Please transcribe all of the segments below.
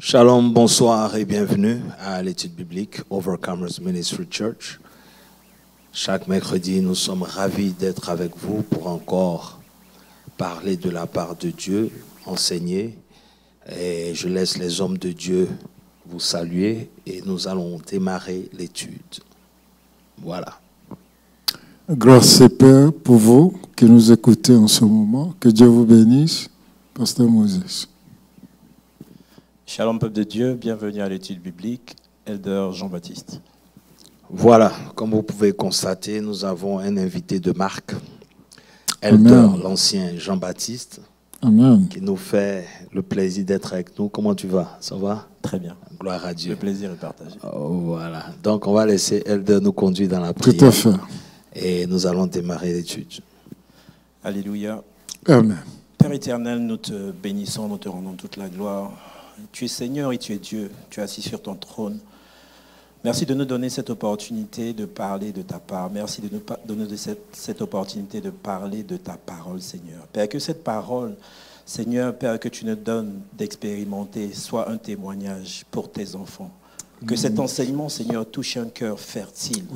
Shalom, bonsoir et bienvenue à l'étude biblique Overcomers Ministry Church. Chaque mercredi, nous sommes ravis d'être avec vous pour encore parler de la part de Dieu, enseigner. Et je laisse les hommes de Dieu vous saluer et nous allons démarrer l'étude. Voilà. Grâce et paix pour vous qui nous écoutez en ce moment. Que Dieu vous bénisse. Pasteur Moses. Shalom peuple de Dieu, bienvenue à l'étude biblique, Elder Jean-Baptiste. Voilà, comme vous pouvez constater, nous avons un invité de marque, Elder, l'ancien Jean-Baptiste, qui nous fait le plaisir d'être avec nous. Comment tu vas? Ça va? Très bien. Gloire à Dieu. Le plaisir est partagé. Oh, voilà, donc on va laisser Elder nous conduire dans la prière. Tout à fait. Et nous allons démarrer l'étude. Alléluia. Amen. Père éternel, nous te bénissons, nous te rendons toute la gloire. Tu es Seigneur et tu es Dieu, tu es assis sur ton trône. Merci de nous donner cette opportunité de parler de ta part. Merci de nous donner cette opportunité de parler de ta parole, Seigneur. Père, que cette parole, Seigneur, Père, que tu nous donnes d'expérimenter, soit un témoignage pour tes enfants. Que cet enseignement, Seigneur, touche un cœur fertile.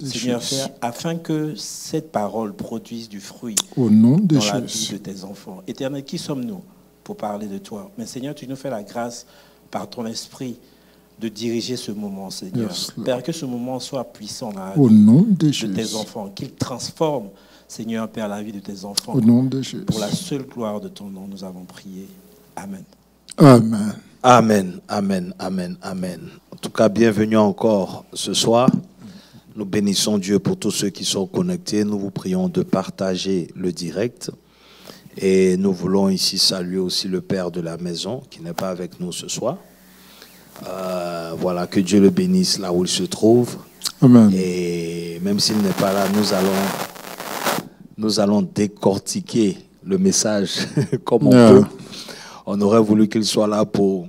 Seigneur, Père, afin que cette parole produise du fruit dans la vie de tes enfants. Éternel, qui sommes-nous pour parler de toi? Mais Seigneur, tu nous fais la grâce par ton esprit de diriger ce moment, Seigneur. Père, que ce moment soit puissant dans la vie de tes enfants, qu'il transforme, Seigneur, Père, la vie de tes enfants. Au nom de Jésus. Pour la seule gloire de ton nom, nous avons prié. Amen. Amen. Amen, amen, amen, amen. En tout cas, bienvenue encore ce soir. Nous bénissons Dieu pour tous ceux qui sont connectés. Nous vous prions de partager le direct. Et nous voulons ici saluer aussi le père de la maison qui n'est pas avec nous ce soir. Voilà, que Dieu le bénisse là où il se trouve. Amen. Et même s'il n'est pas là, nous allons décortiquer le message comme on peut. On aurait voulu qu'il soit là pour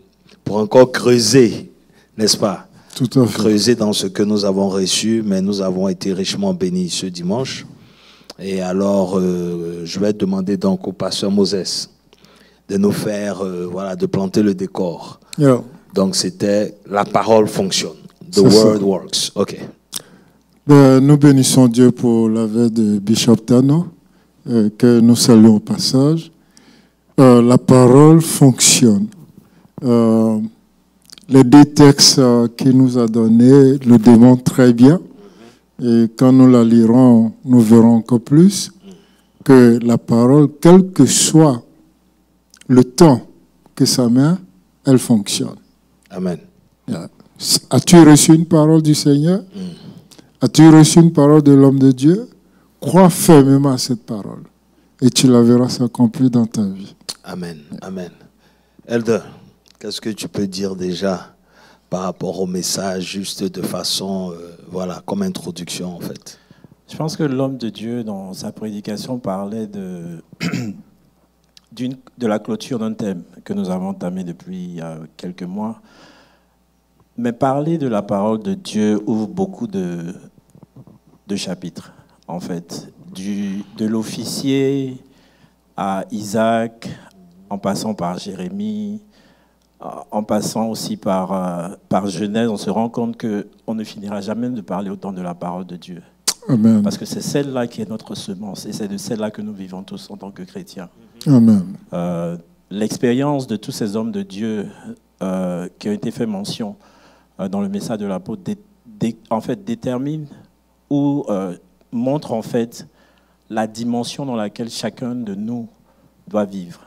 encore creuser, n'est-ce pas? Tout à fait. Creuser dans ce que nous avons reçu, mais nous avons été richement bénis ce dimanche. Et alors, je vais demander donc au pasteur Moses de nous faire, de planter le décor. Yeah. Donc, c'était « La parole fonctionne ». « The word works ». OK. Nous bénissons Dieu pour la veille de Bishop Tano, que nous saluons au passage. La parole fonctionne. Les deux textes qu'il nous a donnés le démontrent très bien. Et quand nous la lirons, nous verrons encore plus que la parole, quel que soit le temps que ça met, elle fonctionne. Amen. As-tu reçu une parole du Seigneur? As-tu reçu une parole de l'homme de Dieu? Crois fermement à cette parole et tu la verras s'accomplir dans ta vie. Amen. Amen. Elder, qu'est-ce que tu peux dire déjà par rapport au message, juste de façon, comme introduction en fait? Je pense que l'homme de Dieu, dans sa prédication, parlait de la clôture d'un thème que nous avons entamé depuis quelques mois. Mais parler de la parole de Dieu ouvre beaucoup de chapitres, en fait. De l'officier à Isaac, en passant par Jérémie, en passant aussi par Genèse, on se rend compte qu'on ne finira jamais de parler autant de la parole de Dieu. Amen. Parce que c'est celle-là qui est notre semence et c'est de celle-là que nous vivons tous en tant que chrétiens. Amen. L'expérience de tous ces hommes de Dieu qui ont été fait mention dans le message de l'apôtre en fait, détermine ou montre en fait la dimension dans laquelle chacun de nous doit vivre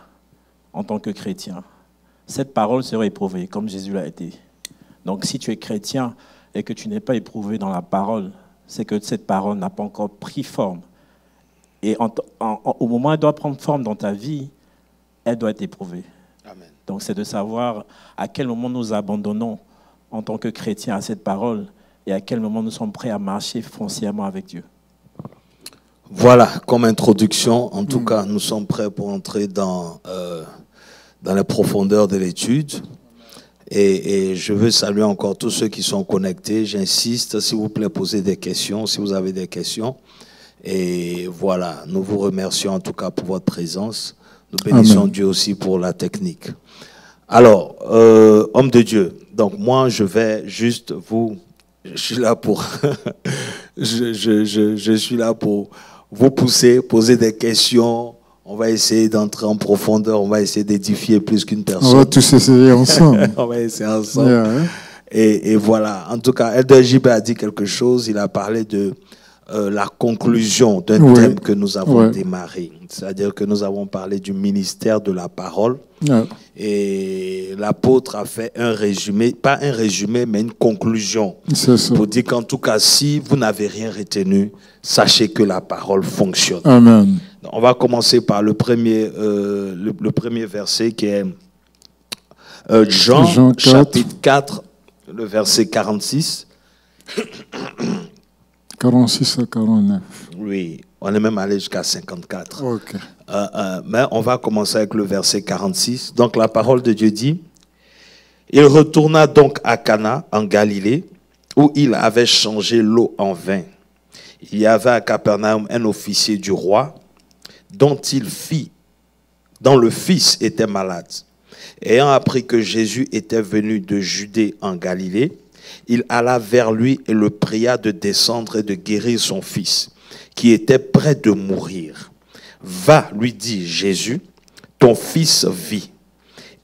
en tant que chrétien. Cette parole sera éprouvée comme Jésus l'a été. Donc si tu es chrétien et que tu n'es pas éprouvé dans la parole, c'est que cette parole n'a pas encore pris forme. Et au moment où elle doit prendre forme dans ta vie, elle doit être éprouvée. Amen. Donc c'est de savoir à quel moment nous abandonnons en tant que chrétiens à cette parole et à quel moment nous sommes prêts à marcher foncièrement avec Dieu. Voilà, comme introduction, en tout cas, nous sommes prêts pour entrer dans les profondeurs de l'étude. Et je veux saluer encore tous ceux qui sont connectés. J'insiste, s'il vous plaît, posez des questions, si vous avez des questions. Et voilà, nous vous remercions en tout cas pour votre présence. Nous bénissons Dieu aussi pour la technique. Alors, homme Homme de Dieu. Donc moi, je vais juste vous... Je suis là pour... je suis là pour vous poser des questions. On va essayer d'entrer en profondeur. On va essayer d'édifier plus qu'une personne. On va tous essayer ensemble. On va essayer ensemble. Yeah. Et voilà. En tout cas, Elder JB a dit quelque chose. Il a parlé de la conclusion d'un thème que nous avons démarré. C'est-à-dire que nous avons parlé du ministère de la parole. Yeah. Et l'apôtre a fait un résumé, pas un résumé, mais une conclusion. C'est ça. Pour dire qu'en tout cas, si vous n'avez rien retenu, sachez que la parole fonctionne. Amen. On va commencer par le premier verset qui est Jean 4. Chapitre 4, le verset 46. 46 à 49. Oui, on est même allé jusqu'à 54. Ok. Mais on va commencer avec le verset 46. Donc la parole de Dieu dit, « Il retourna donc à Cana, en Galilée, où il avait changé l'eau en vin. Il y avait à Capernaum un officier du roi, dont le fils était malade. Ayant appris que Jésus était venu de Judée en Galilée, il alla vers lui et le pria de descendre et de guérir son fils, qui était près de mourir. Va, lui dit Jésus, ton fils vit.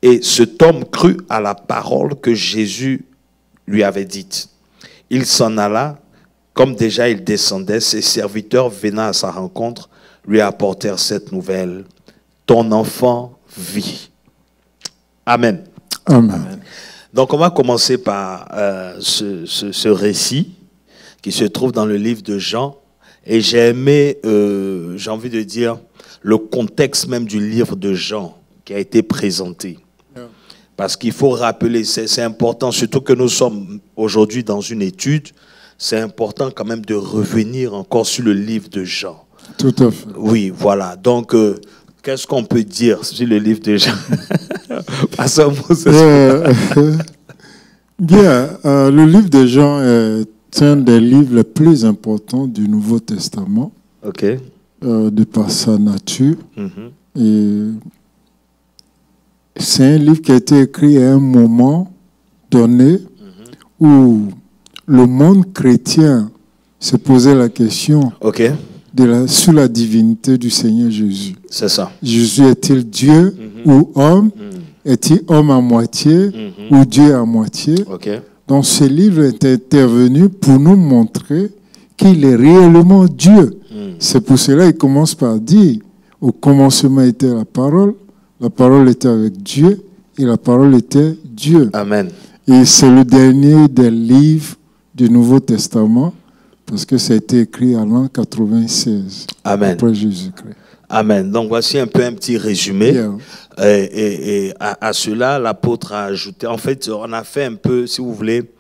Et cet homme crut à la parole que Jésus lui avait dite. Il s'en alla, comme déjà il descendait, ses serviteurs venant à sa rencontre lui apportèrent cette nouvelle. Ton enfant vit. Amen. Amen. Donc on va commencer par ce récit qui se trouve dans le livre de Jean. Et j'ai aimé, j'ai envie de dire, le contexte même du livre de Jean qui a été présenté. Parce qu'il faut rappeler, c'est important, surtout que nous sommes aujourd'hui dans une étude, c'est important quand même de revenir encore sur le livre de Jean. Tout à fait. Oui, voilà. Donc, qu'est-ce qu'on peut dire sur le livre de Jean? Bien, le livre de Jean est un des livres les plus importants du Nouveau Testament, de par sa nature. Et c'est un livre qui a été écrit à un moment donné où le monde chrétien se posait la question sur la divinité du Seigneur Jésus. C'est ça. Jésus est-il Dieu ou homme? Est-il homme à moitié ou Dieu à moitié? Donc ce livre est intervenu pour nous montrer qu'il est réellement Dieu. C'est pour cela qu'il commence par dire, au commencement était la parole était avec Dieu et la parole était Dieu. Amen. Et c'est le dernier des livres du Nouveau Testament parce que ça a été écrit en l'an 96 après Jésus-Christ. Amen. Donc voici un peu un petit résumé. Et à cela, l'apôtre a ajouté, en fait, on a fait un peu, si vous voulez,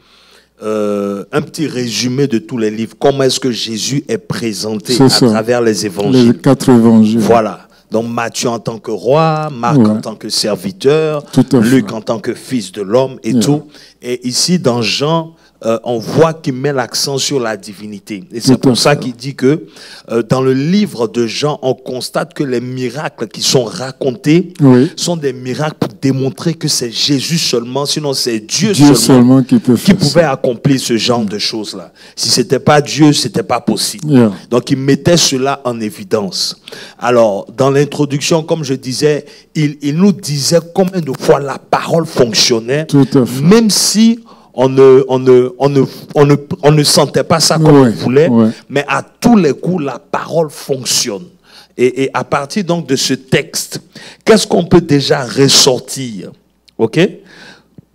un petit résumé de tous les livres. Comment est-ce que Jésus est présenté travers les évangiles. Les 4 évangiles. Voilà. Donc Matthieu en tant que roi, Marc en tant que serviteur, Luc en tant que fils de l'homme et tout. Et ici, dans Jean, on voit qu'il met l'accent sur la divinité. Et c'est pour ça qu'il dit que dans le livre de Jean, on constate que les miracles qui sont racontés sont des miracles pour démontrer que c'est Jésus seulement, sinon c'est Dieu seulement qui pouvait accomplir ce genre de choses-là. Si ce n'était pas Dieu, ce n'était pas possible. Donc il mettait cela en évidence. Alors, dans l'introduction, comme je disais, il nous disait combien de fois la parole fonctionnait, même si on ne sentait pas ça comme on voulait, mais à tous les coups, la parole fonctionne. Et à partir donc de ce texte, qu'est-ce qu'on peut déjà ressortir,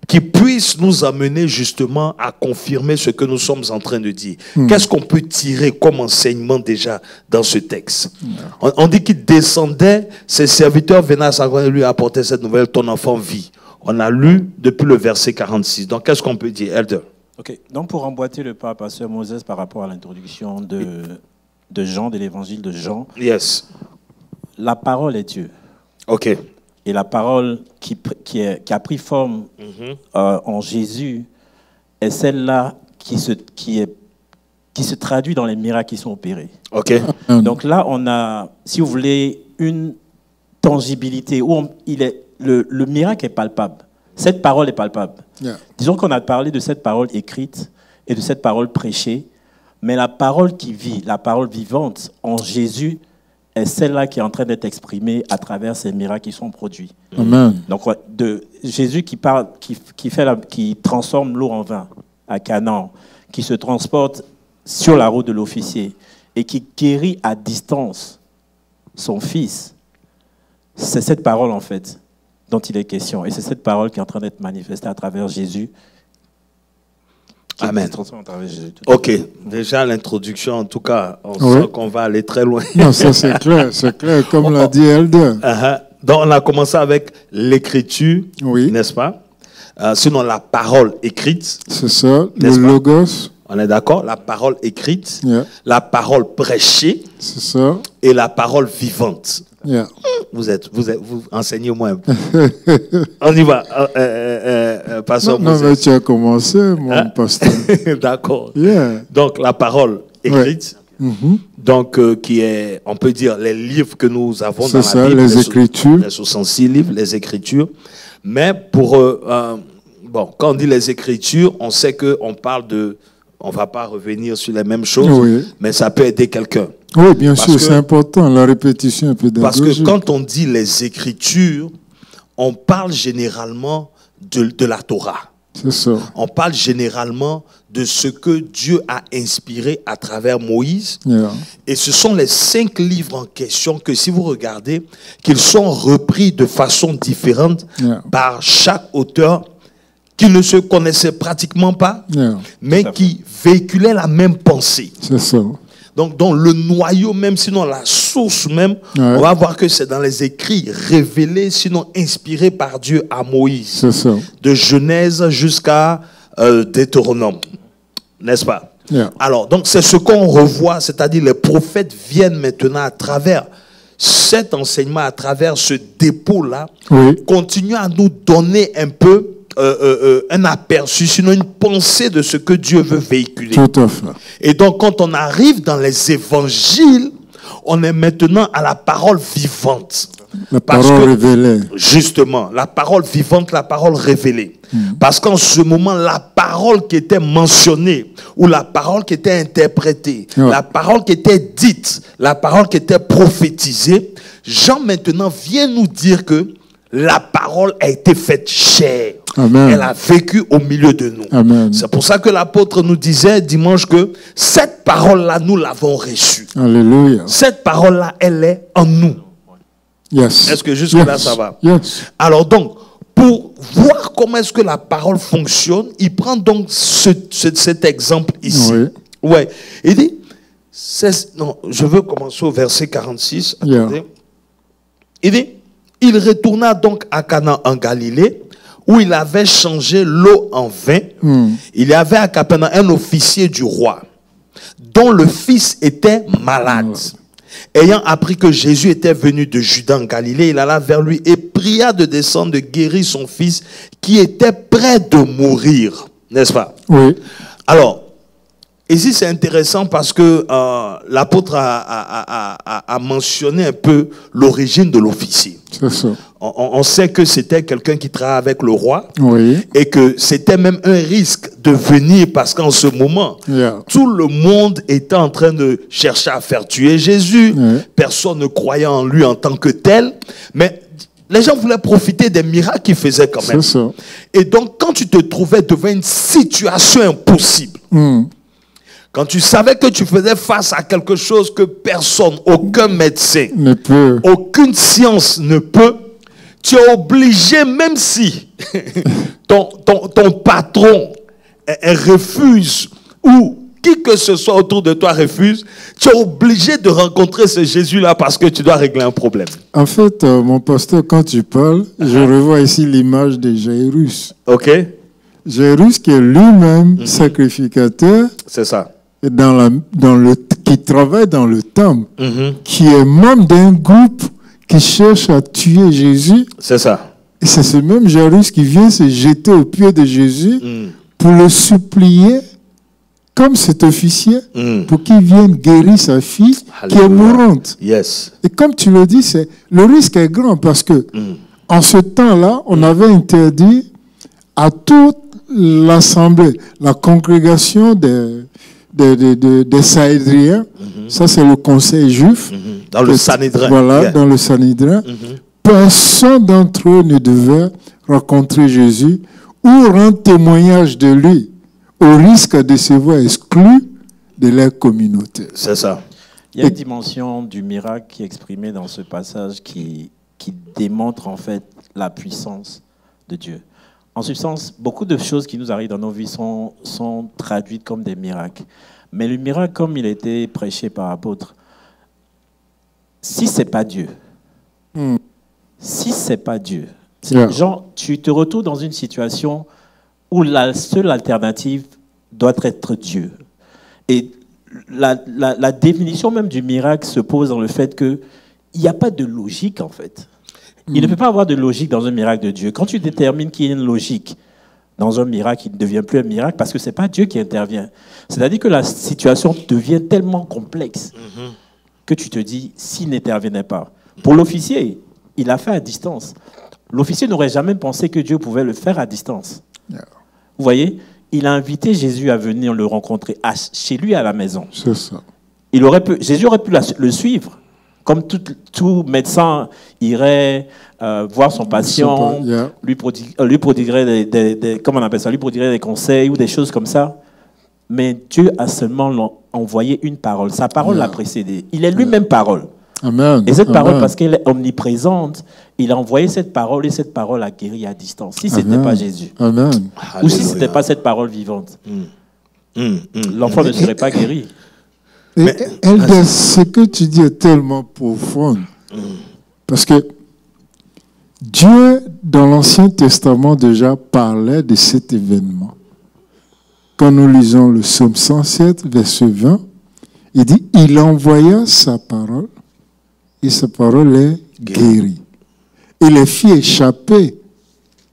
qui puisse nous amener justement à confirmer ce que nous sommes en train de dire. Qu'est-ce qu'on peut tirer comme enseignement déjà dans ce texte? On dit qu'il descendait, ses serviteurs venaient à sa rencontre et lui apportaient cette nouvelle, ton enfant vit. On a lu depuis le verset 46. Donc, qu'est-ce qu'on peut dire, Elder? Donc, pour emboîter le pas, Pasteur Moses, par rapport à l'introduction de Jean, de l'évangile de Jean, la parole est Dieu. Et la parole qui a pris forme en Jésus est celle-là qui se traduit dans les miracles qui sont opérés. Donc là, on a, si vous voulez, une tangibilité où le miracle est palpable. Cette parole est palpable. Yeah. Disons qu'on a parlé de cette parole écrite et de cette parole prêchée, mais la parole qui vit, la parole vivante en Jésus est celle-là qui est en train d'être exprimée à travers ces miracles qui sont produits. Amen. Donc, de Jésus qui parle, qui transforme l'eau en vin à Canaan, qui se transporte sur la route de l'officier et qui guérit à distance son fils. C'est cette parole, en fait, dont il est question. Et c'est cette parole qui est en train d'être manifestée à travers Jésus. Amen. À travers Jésus. Ok, déjà l'introduction, en tout cas, on sent qu'on va aller très loin. Non, ça c'est clair, comme l'a dit Elder. Donc on a commencé avec l'écriture, Oui. n'est-ce pas? Sinon la parole écrite. C'est ça, le N'est-ce pas? logos. On est d'accord? La parole écrite, Yeah. la parole prêchée C'est ça. et la parole vivante. Yeah. Vous enseignez-moi un peu. On y va. Pasteur Non, Moses. mais tu as commencé, mon pasteur. D'accord. Yeah. Donc la parole écrite, Mhm. donc qui est, on peut dire, les livres que nous avons C'est dans ça, la Bible, les Écritures. les 66 livres, les Écritures. Mais pour bon, quand on dit les Écritures, on sait que on parle de, on va pas revenir sur les mêmes choses, Oui. mais ça peut aider quelqu'un. Oui, bien Parce sûr, que- c'est important, la répétition est Parce pédagogique. que quand on dit les Écritures, on parle généralement de la Torah. C'est ça. On parle généralement de ce que Dieu a inspiré à travers Moïse. Yeah. Et ce sont les 5 livres en question que, si vous regardez, qu'ils sont repris de façon différente Yeah. par chaque auteur qui ne se connaissait pratiquement pas, Yeah. mais qui véhiculait la même pensée. C'est ça. Donc, dans le noyau même, sinon la source même, Ouais. on va voir que c'est dans les écrits révélés, sinon inspirés par Dieu à Moïse, C'est ça. de Genèse jusqu'à Deutéronome, n'est-ce pas? Yeah. Alors, donc c'est ce qu'on revoit, c'est-à-dire les prophètes viennent maintenant à travers cet enseignement, à travers ce dépôt-là, Oui. continuent à nous donner un peu un aperçu, sinon une pensée de ce que Dieu veut véhiculer. Tout à fait. Et donc, quand on arrive dans les évangiles, on est maintenant à la parole vivante. La Parce parole que- révélée. Justement, la parole vivante, la parole révélée. Parce qu'en ce moment, la parole qui était mentionnée, ou la parole qui était interprétée, Ouais. la parole qui était dite, la parole qui était prophétisée, Jean maintenant vient nous dire que la parole a été faite chair. Amen. Elle a vécu au milieu de nous. Amen. C'est pour ça que l'apôtre nous disait dimanche que cette parole-là, nous l'avons reçue. Alléluia. Cette parole-là, elle est en nous. Yes. Est-ce que jusque-là, Yes. ça va? Yes. Alors donc, pour voir comment est-ce que la parole fonctionne, il prend donc cet exemple ici. Oui. Ouais. Il dit, non, je veux commencer au verset 46. Yeah. Attendez. Il dit, il retourna donc à Canaan en Galilée, où il avait changé l'eau en vin. Il y avait à Capernaum un officier du roi, dont le fils était malade. Ayant appris que Jésus était venu de Juda en Galilée, il alla vers lui et pria de descendre, de guérir son fils qui était près de mourir. N'est-ce pas? Oui. Alors, ici c'est intéressant parce que l'apôtre a mentionné un peu l'origine de l'officier. C'est ça. On sait que c'était quelqu'un qui travaillait avec le roi. Oui. Et que c'était même un risque de venir parce qu'en ce moment, Yeah. tout le monde était en train de chercher à faire tuer Jésus. Ouais. Personne ne croyait en lui en tant que tel. Mais les gens voulaient profiter des miracles qu'il faisait quand même. C'est ça. Et donc, quand tu te trouvais devant une situation impossible, quand tu savais que tu faisais face à quelque chose que personne, aucun médecin, Ne peut. aucune science ne peut, tu es obligé, même si ton patron refuse ou qui que ce soit autour de toi refuse, tu es obligé de rencontrer ce Jésus-là parce que tu dois régler un problème. En fait, mon pasteur, quand tu parles, je revois ici l'image de Jairus. Ok? Jairus qui est lui-même sacrificateur C'est ça. et qui travaille dans le temple, Mhm. qui est membre d'un groupe qui cherche à tuer Jésus. C'est ça. Et c'est ce même Jairus qui vient se jeter aux pieds de Jésus pour le supplier, comme cet officier, pour qu'il vienne guérir sa fille qui est Alléluia. mourante. Yes. Et comme tu le dis, le risque est grand parce que en ce temps-là, on avait interdit à toute l'assemblée, la congrégation des Sahédriens, ça c'est le conseil juif. Dans le Sanhédrin. Voilà, Yeah. dans le Sanhédrin. Personne d'entre eux ne devait rencontrer Jésus ou rendre témoignage de lui, au risque de se voir exclu de leur communauté. C'est ça. Il y a une dimension du miracle qui est exprimée dans ce passage qui démontre en fait la puissance de Dieu. En substance, beaucoup de choses qui nous arrivent dans nos vies sont traduites comme des miracles. Mais le miracle, comme il a été prêché par l'apôtre, si ce n'est pas Dieu, si ce n'est pas Dieu, genre, tu te retrouves dans une situation où la seule alternative doit être Dieu. Et la définition même du miracle se pose dans le fait qu'il n'y a pas de logique, en fait. Il ne peut pas avoir de logique dans un miracle de Dieu. Quand tu détermines qu'il y a une logique dans un miracle, il ne devient plus un miracle parce que ce n'est pas Dieu qui intervient. C'est-à-dire que la situation devient tellement complexe que tu te dis, s'il n'intervenait pas. Pour l'officier, il a fait à distance. L'officier n'aurait jamais pensé que Dieu pouvait le faire à distance. Vous voyez, il a invité Jésus à venir le rencontrer chez lui à la maison. C'est ça. Jésus aurait pu le suivre. Comme tout médecin irait voir son patient, lui prodiguerait comment on appelle ça, lui prodiguerait des conseils ou des choses comme ça. Mais Dieu a seulement envoyé une parole. Sa parole l'a précédé. Il est lui-même parole. Amen. Et cette parole, parce qu'elle est omniprésente, il a envoyé cette parole et cette parole a guéri à distance. Si ce n'était pas Jésus. Amen. Ou si ce n'était pas cette parole vivante, l'enfant ne serait pas guéri. Elder, ce que tu dis est tellement profond. Parce que Dieu, dans l'Ancien Testament, déjà parlait de cet événement. Quand nous lisons le psaume 107, verset 20, il dit « Il envoya sa parole et sa parole est guérie. » Il les fit échapper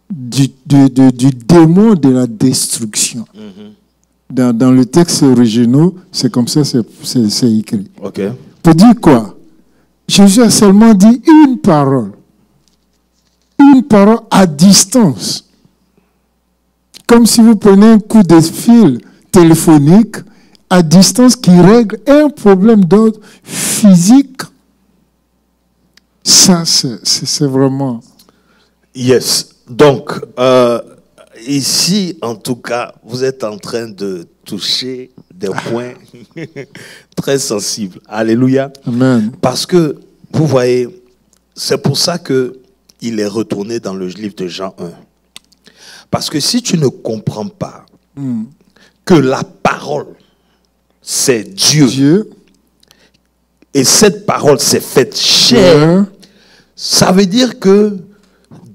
du démon de la destruction. Dans le texte original, c'est comme ça c'est écrit. Okay. Pour dire quoi? Jésus a seulement dit une parole à distance. Comme si vous prenez un coup de fil téléphonique à distance qui règle un problème d'ordre physique. Ça, c'est vraiment... Yes. Donc, ici, en tout cas, vous êtes en train de toucher des points très sensibles. Alléluia. Amen. Parce que, vous voyez, c'est pour ça qu'il est retourné dans le livre de Jean 1. Parce que si tu ne comprends pas que la parole, c'est Dieu, et cette parole s'est faite chair, ça veut dire que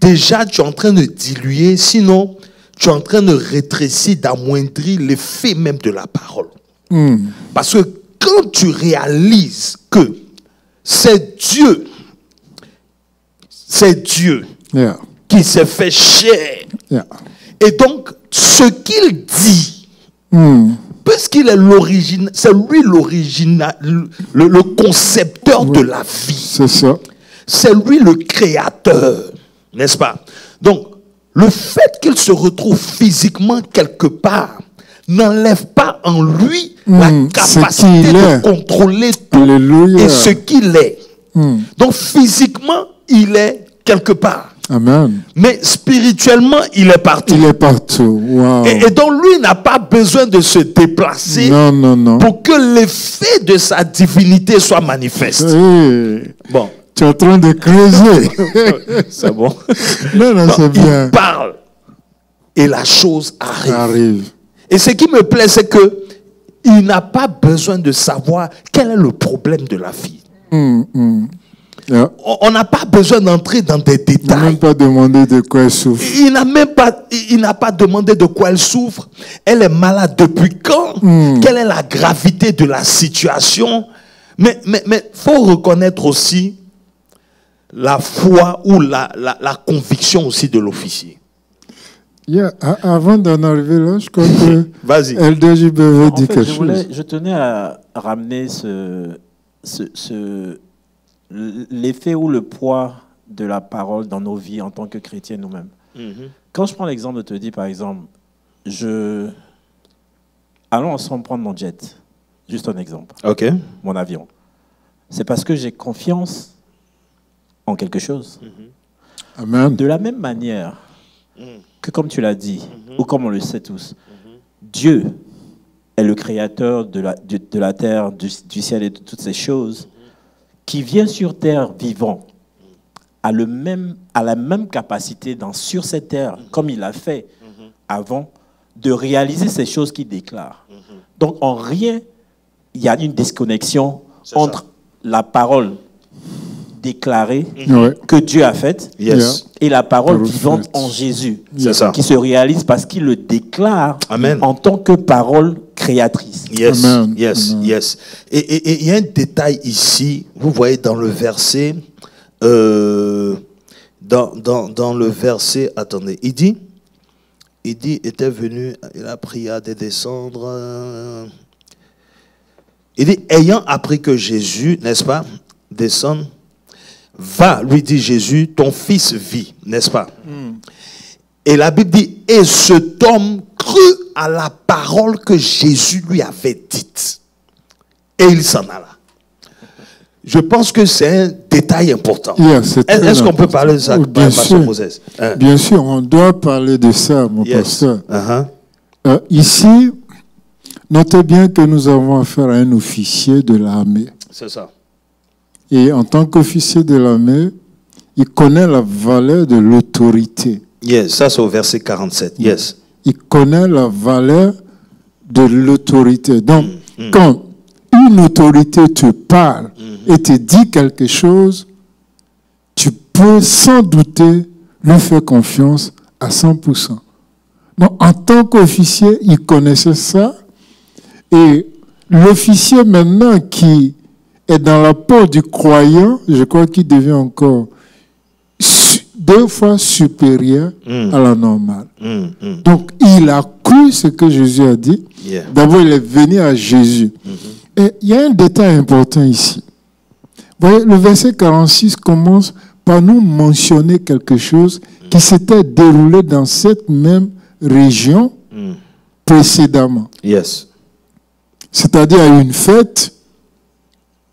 déjà tu es en train de diluer, sinon tu es en train de rétrécir, d'amoindrir l'effet même de la parole. Parce que quand tu réalises que c'est Dieu qui s'est fait chair, et donc ce qu'il dit, puisqu'il est l'origine, c'est lui l'original, le concepteur de la vie. C'est ça. C'est lui le créateur, n'est-ce pas? Donc, le fait qu'il se retrouve physiquement quelque part n'enlève pas en lui la capacité de contrôler tout. Alléluia. Et ce qu'il est. Donc, physiquement, il est quelque part. Amen. Mais spirituellement, il est partout. Il est partout. Wow. Et donc, lui n'a pas besoin de se déplacer pour que l'effet de sa divinité soit manifeste. Bon. Tu es en train de creuser. C'est bon. Non, c'est bien. Il parle et la chose arrive. Et ce qui me plaît, c'est que il n'a pas besoin de savoir quel est le problème de la vie. On n'a pas besoin d'entrer dans des détails. Il n'a même pas demandé de quoi elle souffre. Il n'a pas demandé de quoi elle souffre. Elle est malade depuis quand? Quelle est la gravité de la situation? Mais faut reconnaître aussi la foi ou la conviction aussi de l'officier. Avant d'en arriver là, je crois que LDJB veut dire quelque chose. Je tenais à ramener l'effet ou le poids de la parole dans nos vies en tant que chrétiens nous-mêmes. Quand je prends l'exemple de te dire, par exemple, allons ensemble prendre mon jet. Juste un exemple. OK. Mon avion. C'est parce que j'ai confiance en quelque chose. Amen. De la même manière que, comme tu l'as dit, ou comme on le sait tous, Dieu est le créateur de la terre, du ciel et de toutes ces choses, qui vient sur terre vivant, a la même capacité sur cette terre, comme il a fait avant, de réaliser ces choses qu'il déclare. Donc, en rien, il y a une déconnexion entre la parole déclarée que Dieu a faite et la parole vivante en Jésus, qui se réalise parce qu'il le déclare en tant que parole créatrice. Yes, Amen. yes, Amen. yes. Et il y a un détail ici, vous voyez dans le verset, dans le verset, attendez, il dit, était venu, il a prié de descendre. Il dit, ayant appris que Jésus, n'est-ce pas, descend, va, lui dit Jésus, ton fils vit, n'est-ce pas? Et la Bible dit, et cet homme crut à la parole que Jésus lui avait dite. Et il s'en alla. Je pense que c'est un détail important. Est-ce qu'on peut parler de ça, Pasteur Moses? Bien sûr, on doit parler de ça, mon pasteur. Ici, notez bien que nous avons affaire à un officier de l'armée. C'est ça. Et en tant qu'officier de l'armée, il connaît la valeur de l'autorité. Yes, ça c'est au verset 47. Yes. Il connaît la valeur de l'autorité. Donc, quand une autorité te parle et te dit quelque chose, tu peux sans douter lui faire confiance à 100%. Donc, en tant qu'officier, il connaissait ça. Et l'officier maintenant qui est dans la peau du croyant, je crois qu'il devient encore 2 fois supérieur à la normale. Donc, il a cru ce que Jésus a dit. D'abord, il est venu à Jésus. Et il y a un détail important ici. Vous voyez, le verset 46 commence par nous mentionner quelque chose qui s'était déroulé dans cette même région précédemment. Yes. C'est-à-dire à une fête,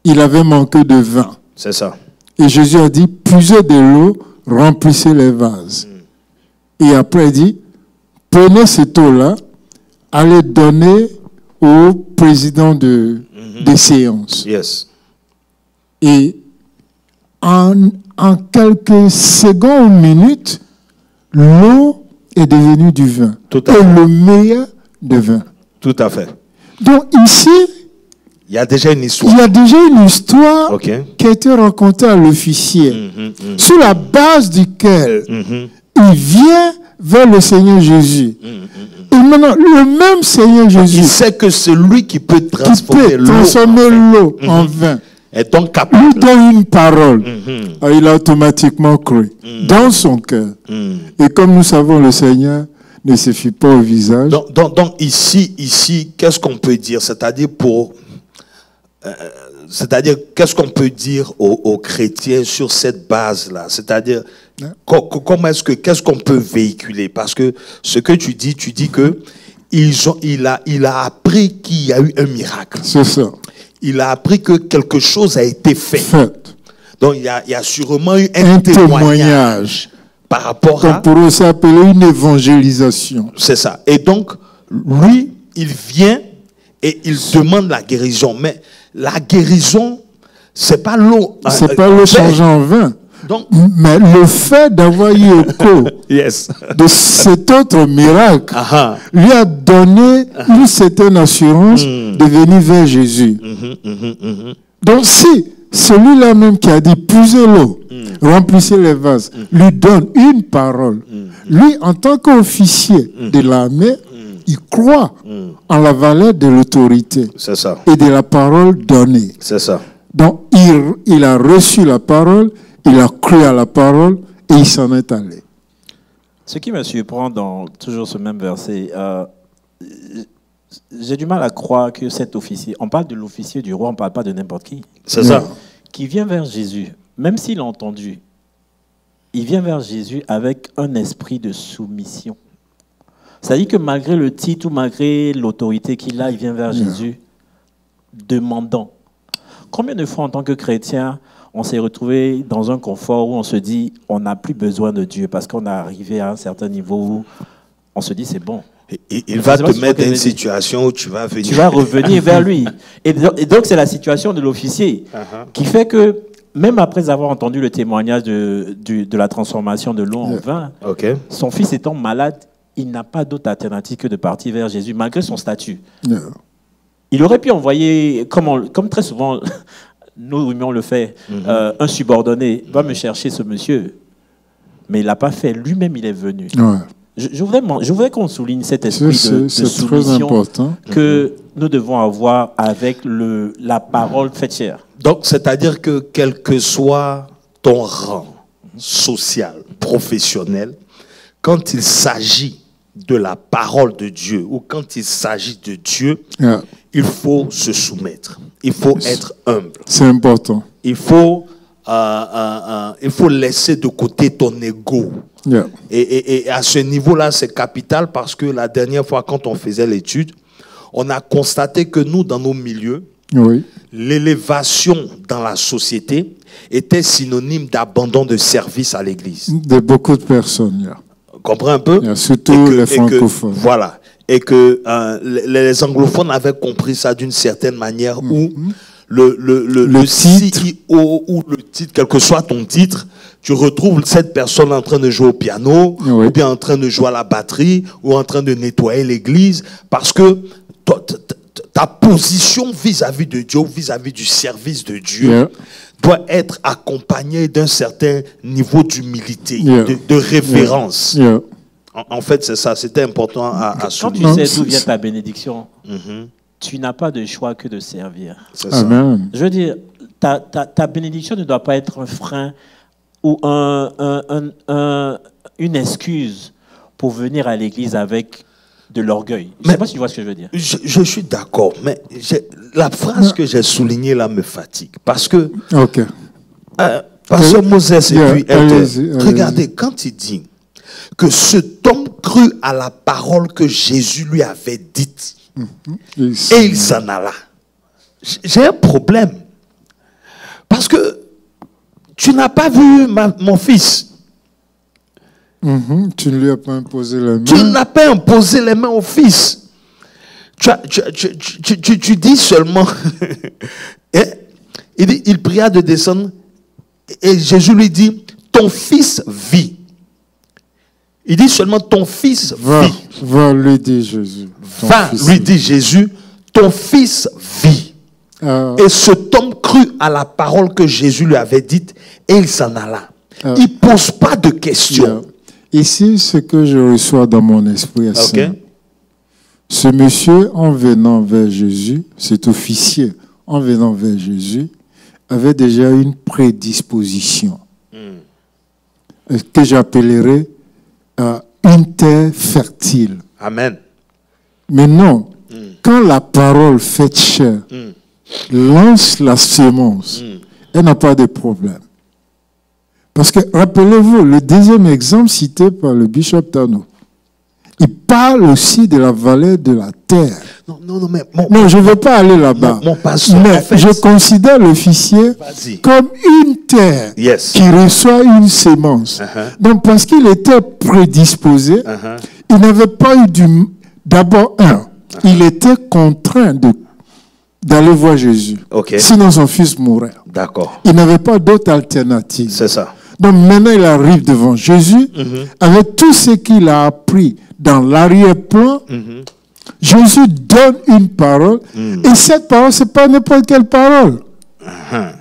il avait manqué de vin. C'est ça. Et Jésus a dit, puisez de l'eau, remplissez les vases. Et après, il dit, prenez cette eau-là, allez donner au président des séances. Yes. Et en quelques secondes ou minutes, l'eau est devenue du vin. Tout à et fait. Le meilleur de vin. Tout à fait. Donc ici, il y a déjà une histoire. Il y a déjà une histoire qui a été racontée à l'officier, sur la base duquel il vient vers le Seigneur Jésus. Et maintenant, le même Seigneur Jésus, il sait que c'est lui qui peut transformer l'eau en vin. Et donc capable. Lui donne une parole. Il a automatiquement cru dans son cœur. Et comme nous savons, le Seigneur ne se fie pas au visage. Donc ici, qu'est-ce qu'on peut dire? Qu'est-ce qu'on peut dire aux chrétiens sur cette base-là? C'est-à-dire, qu'est-ce qu'on peut véhiculer? Parce que ce que tu dis que il a appris qu'il y a eu un miracle. C'est ça. Il a appris que quelque chose a été fait. Donc il y a sûrement eu un témoignage par rapport à... On pourrait aussi appeler une évangélisation. C'est ça. Et donc, lui, il vient et il demande la guérison. Mais la guérison, c'est pas l'eau. C'est pas l'eau changée en vin. Donc, mais le fait d'avoir eu écho de cet autre miracle lui a donné une certaine assurance de venir vers Jésus. Donc si celui-là même qui a dit puisez l'eau, remplissez les vases, lui donne une parole, lui en tant qu'officier de l'armée, il croit en la valeur de l'autorité et de la parole donnée. C'est ça. Donc il a reçu la parole, il a cru à la parole et il s'en est allé. Ce qui me surprend dans toujours ce même verset, j'ai du mal à croire que cet officier, on parle de l'officier du roi, on ne parle pas de n'importe qui. C'est ça. Qui vient vers Jésus, même s'il a entendu il vient vers Jésus avec un esprit de soumission. C'est-à-dire que malgré le titre ou malgré l'autorité qu'il a, il vient vers Jésus demandant. Combien de fois en tant que chrétien, on s'est retrouvé dans un confort où on se dit on n'a plus besoin de Dieu parce qu'on est arrivé à un certain niveau où on se dit c'est bon. Il va te mettre dans une situation où tu vas venir. Tu vas revenir vers lui. Et donc c'est la situation de l'officier qui fait que même après avoir entendu le témoignage de la transformation de l'eau en vin, son fils étant malade, il n'a pas d'autre alternative que de partir vers Jésus, malgré son statut. Il aurait pu envoyer, comme très souvent, nous, on le fait, un subordonné va me chercher ce monsieur. Mais il ne l'a pas fait. Lui-même, il est venu. Je voudrais qu'on souligne cet esprit de soumission que nous devons avoir avec la parole faite chair. Donc, c'est-à-dire que quel que soit ton rang social, professionnel, quand il s'agit de la parole de Dieu ou quand il s'agit de Dieu, il faut se soumettre. Il faut être humble. C'est important. Il faut laisser de côté ton ego. Et à ce niveau-là, c'est capital parce que la dernière fois, quand on faisait l'étude, on a constaté que nous, dans nos milieux, l'élévation dans la société était synonyme d'abandon de service à l'Église. De beaucoup de personnes. Comprends un peu? Surtout les francophones. Voilà. Et que les anglophones avaient compris ça d'une certaine manière où le titre CEO ou le titre, quel que soit ton titre, tu retrouves cette personne en train de jouer au piano, ou bien en train de jouer à la batterie, ou en train de nettoyer l'église, parce que ta position vis-à-vis de Dieu, vis-à-vis du service de Dieu, doit être accompagnée d'un certain niveau d'humilité, de révérence. En fait, c'est ça, c'était important à souligner. Quand tu sais d'où vient ta bénédiction, tu n'as pas de choix que de servir. C'est ça. Je veux dire, ta bénédiction ne doit pas être un frein ou une excuse pour venir à l'église avec de l'orgueil. Je ne sais pas si tu vois ce que je veux dire. Je suis d'accord, mais la phrase que j'ai soulignée là me fatigue. Parce que, Pasteur Moses et puis regardez, quand il dit que cet homme crut à la parole que Jésus lui avait dite, et il s'en alla. J'ai un problème. Parce que tu n'as pas vu mon fils. Tu ne lui as pas imposé les mains. Tu n'as pas imposé les mains au fils. Tu dis seulement... il pria de descendre et Jésus lui dit, ton fils vit. Il dit seulement, ton fils vit. Va, lui dit Jésus. Lui dit Jésus, ton fils vit. Et cet homme crut à la parole que Jésus lui avait dite et il s'en alla. Il ne pose pas de questions. Ici, ce que je reçois dans mon esprit, ce monsieur, en venant vers Jésus, cet officier, en venant vers Jésus, avait déjà une prédisposition que j'appellerais une terre fertile. Amen. Mais non, quand la parole faite chair lance la semence, elle n'a pas de problème. Parce que, rappelez-vous, le deuxième exemple cité par le bishop Tano, il parle aussi de la valeur de la terre. Non, je ne veux pas aller là-bas. Mon pasteur, mais en fait, je considère l'officier comme une terre qui reçoit une sémence. Donc, parce qu'il était prédisposé, il n'avait pas eu d'abord il était contraint d'aller voir Jésus. Sinon, son fils mourrait. D'accord. Il n'avait pas d'autre alternative. C'est ça. Donc maintenant, il arrive devant Jésus avec tout ce qu'il a appris dans l'arrière-plan. Jésus donne une parole et cette parole, ce n'est pas n'importe quelle parole.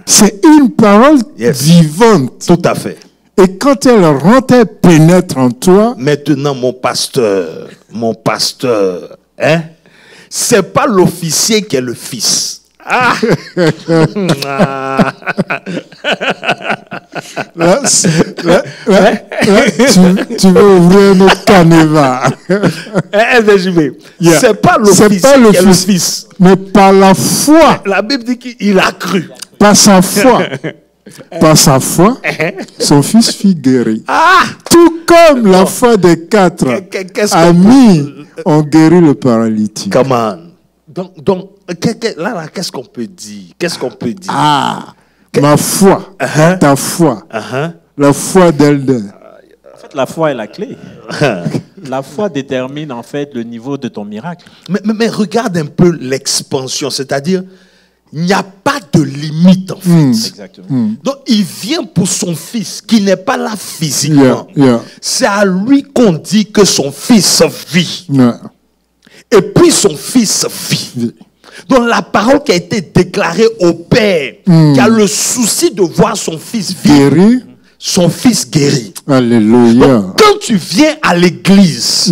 C'est une parole vivante. Tout à fait. Et quand elle rentre, elle pénètre en toi. Maintenant, mon pasteur, c'est pas l'officier qui est le fils. Là, tu veux ouvrir notre canevas. C'est pas l'officier qui est le fils. Mais par la foi. La Bible dit qu'il a cru. Par sa foi. Par sa foi, son fils fut guéri. Tout comme la foi des 4 amis ont guéri le paralytique. Come on. Donc là, qu'est-ce qu'on peut dire? Qu'est-ce qu'on peut dire? Ma foi, ta foi, la foi d'Elder. En fait, la foi est la clé. La foi détermine en fait le niveau de ton miracle. Mais regarde un peu l'expansion, c'est-à-dire, il n'y a pas de limite en fait. Exactement. Donc il vient pour son fils qui n'est pas là physiquement. Yeah. C'est à lui qu'on dit que son fils vit. Yeah. Et puis son fils vit. Donc la parole qui a été déclarée au Père, qui a le souci de voir son fils vivre, Guéri. son fils guéri. Alléluia. Donc, quand tu viens à l'église,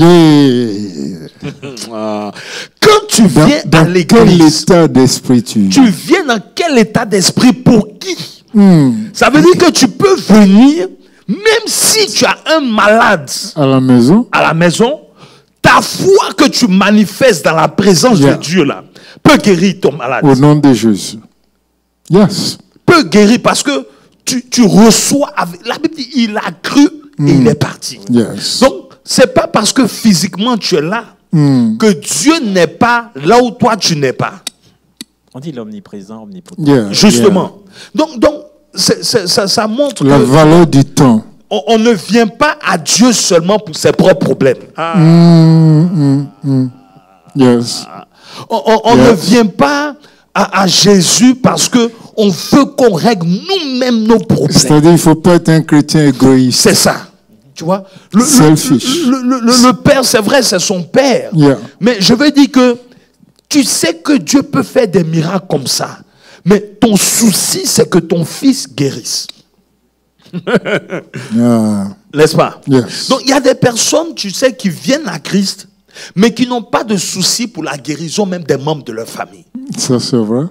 quand tu viens à Dans quel l'église, état d'esprit tu tu viens dans quel état d'esprit pour qui? Ça veut dire que tu peux venir, même si tu as un malade à la maison? à la maison, ta foi que tu manifestes dans la présence de Dieu là, peut guérir ton malade. Au nom de Jésus. Yes. Peut guérir parce que tu reçois. La Bible dit, il a cru et il est parti. Yes. Donc, c'est pas parce que physiquement tu es là que Dieu n'est pas là où toi tu n'es pas. On dit l'omniprésent, omnipotent. Yeah. Justement. Donc ça montre La que valeur du temps. on ne vient pas à Dieu seulement pour ses propres problèmes. Yes. On ne vient pas à Jésus parce que on veut qu'on règle nous-mêmes nos problèmes. C'est-à-dire, il ne faut pas être un chrétien égoïste. C'est ça. Tu vois, Selfish. le Père, c'est vrai, c'est son Père. Yeah. Mais je veux dire que tu sais que Dieu peut faire des miracles comme ça. Mais ton souci, c'est que ton fils guérisse. N'est-ce pas? Yes. Donc, il y a des personnes, tu sais, qui viennent à Christ, mais qui n'ont pas de souci pour la guérison même des membres de leur famille. Ça, c'est vrai.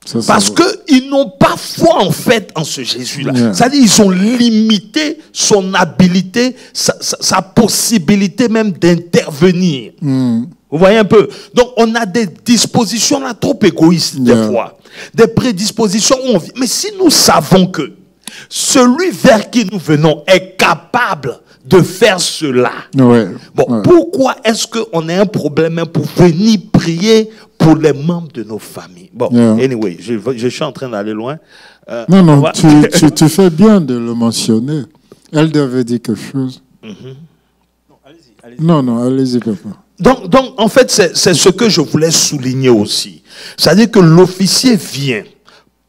Ça, c'est Parce vrai. qu'ils n'ont pas foi, en fait, en ce Jésus-là. Yeah. C'est-à-dire ils ont limité son habilité, sa possibilité même d'intervenir. Vous voyez un peu? Donc, on a des dispositions là trop égoïstes, des fois. Des prédispositions où on vit. Mais si nous savons que celui vers qui nous venons est capable de faire cela. Ouais. Bon, Ouais. pourquoi est-ce qu'on a un problème pour venir prier pour les membres de nos familles? Bon, anyway, je suis en train d'aller loin. Non, tu fais bien de le mentionner. Elle devait dire quelque chose. Allez-y. Non, allez-y, papa. Donc, en fait, c'est ce que je voulais souligner aussi. C'est-à-dire que l'officier vient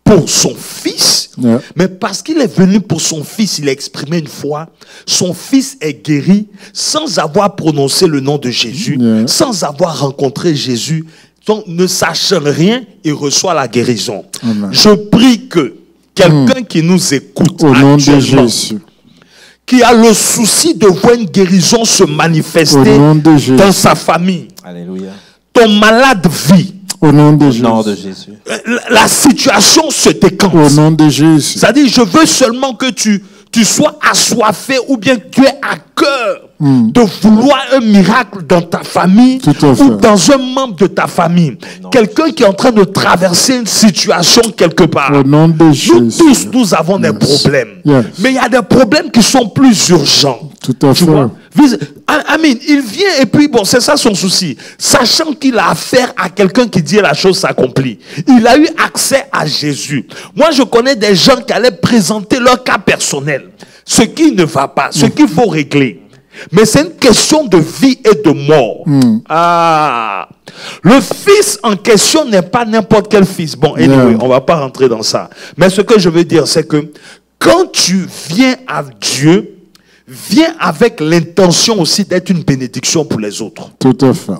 pour son fils, mais parce qu'il est venu pour son fils, il a exprimé une foi. Son fils est guéri sans avoir prononcé le nom de Jésus, sans avoir rencontré Jésus. Donc, ne sachant rien, il reçoit la guérison. Amen. Je prie que quelqu'un qui nous écoute Au nom de actuellement, Jésus. qui a le souci de voir une guérison se manifester Au nom de Jésus. dans sa famille, Alléluia. ton malade vit. Au nom de Au Jésus. nom de Jésus. La situation se décante. Au nom de Jésus. C'est-à-dire, je veux seulement que tu sois assoiffé ou bien que tu aies à cœur de vouloir un miracle dans ta famille Tout à fait. ou dans un membre de ta famille. Quelqu'un qui est en train de traverser une situation quelque part. Au nom de Nous Jésus. tous, nous avons des problèmes. Yes. Mais il y a des problèmes qui sont plus urgents. Tout à Tu fait. vois? Amen. Il vient et puis, bon, c'est ça son souci. Sachant qu'il a affaire à quelqu'un qui dit la chose s'accomplit. Il a eu accès à Jésus. Moi, je connais des gens qui allaient présenter leur cas personnel. Ce qui ne va pas, ce qu'il faut régler. Mais c'est une question de vie et de mort. Le fils en question n'est pas n'importe quel fils. Bon, anyway, on ne va pas rentrer dans ça. Mais ce que je veux dire, c'est que quand tu viens à Dieu, viens avec l'intention aussi d'être une bénédiction pour les autres. Tout à fait.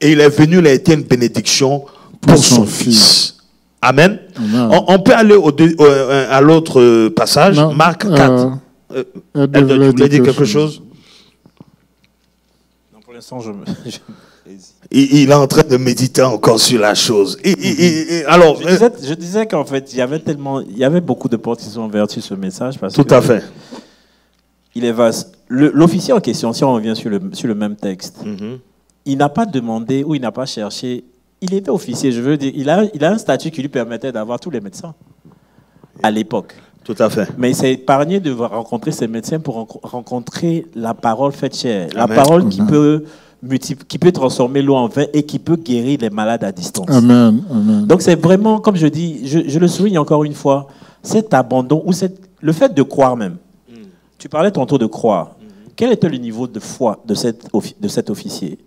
Et il est venu, il a été une bénédiction pour son fils. Amen. On peut aller à l'autre passage, Non, Marc 4. Tu voulais dire quelque chose? Non, pour l'instant, Il est en train de méditer encore sur la chose. Alors, je disais qu'en fait, il y avait beaucoup de portes qui sont ouvertes sur ce message. Parce tout que à fait. Il est vaste. L'officier en question, si on revient sur le même texte, il n'a pas demandé ou il n'a pas cherché. Il était officier, je veux dire. Il a un statut qui lui permettait d'avoir tous les médecins. à l'époque. Tout à fait. Mais il s'est épargné de rencontrer ces médecins pour rencontrer la parole faite chair. La Amen. parole qui peut transformer l'eau en vin et qui peut guérir les malades à distance. Amen. Amen. Donc c'est vraiment, comme je dis, je le souligne encore une fois, cet abandon, ou le fait de croire même. Tu parlais tantôt de croire. Quel était le niveau de foi de cet officier?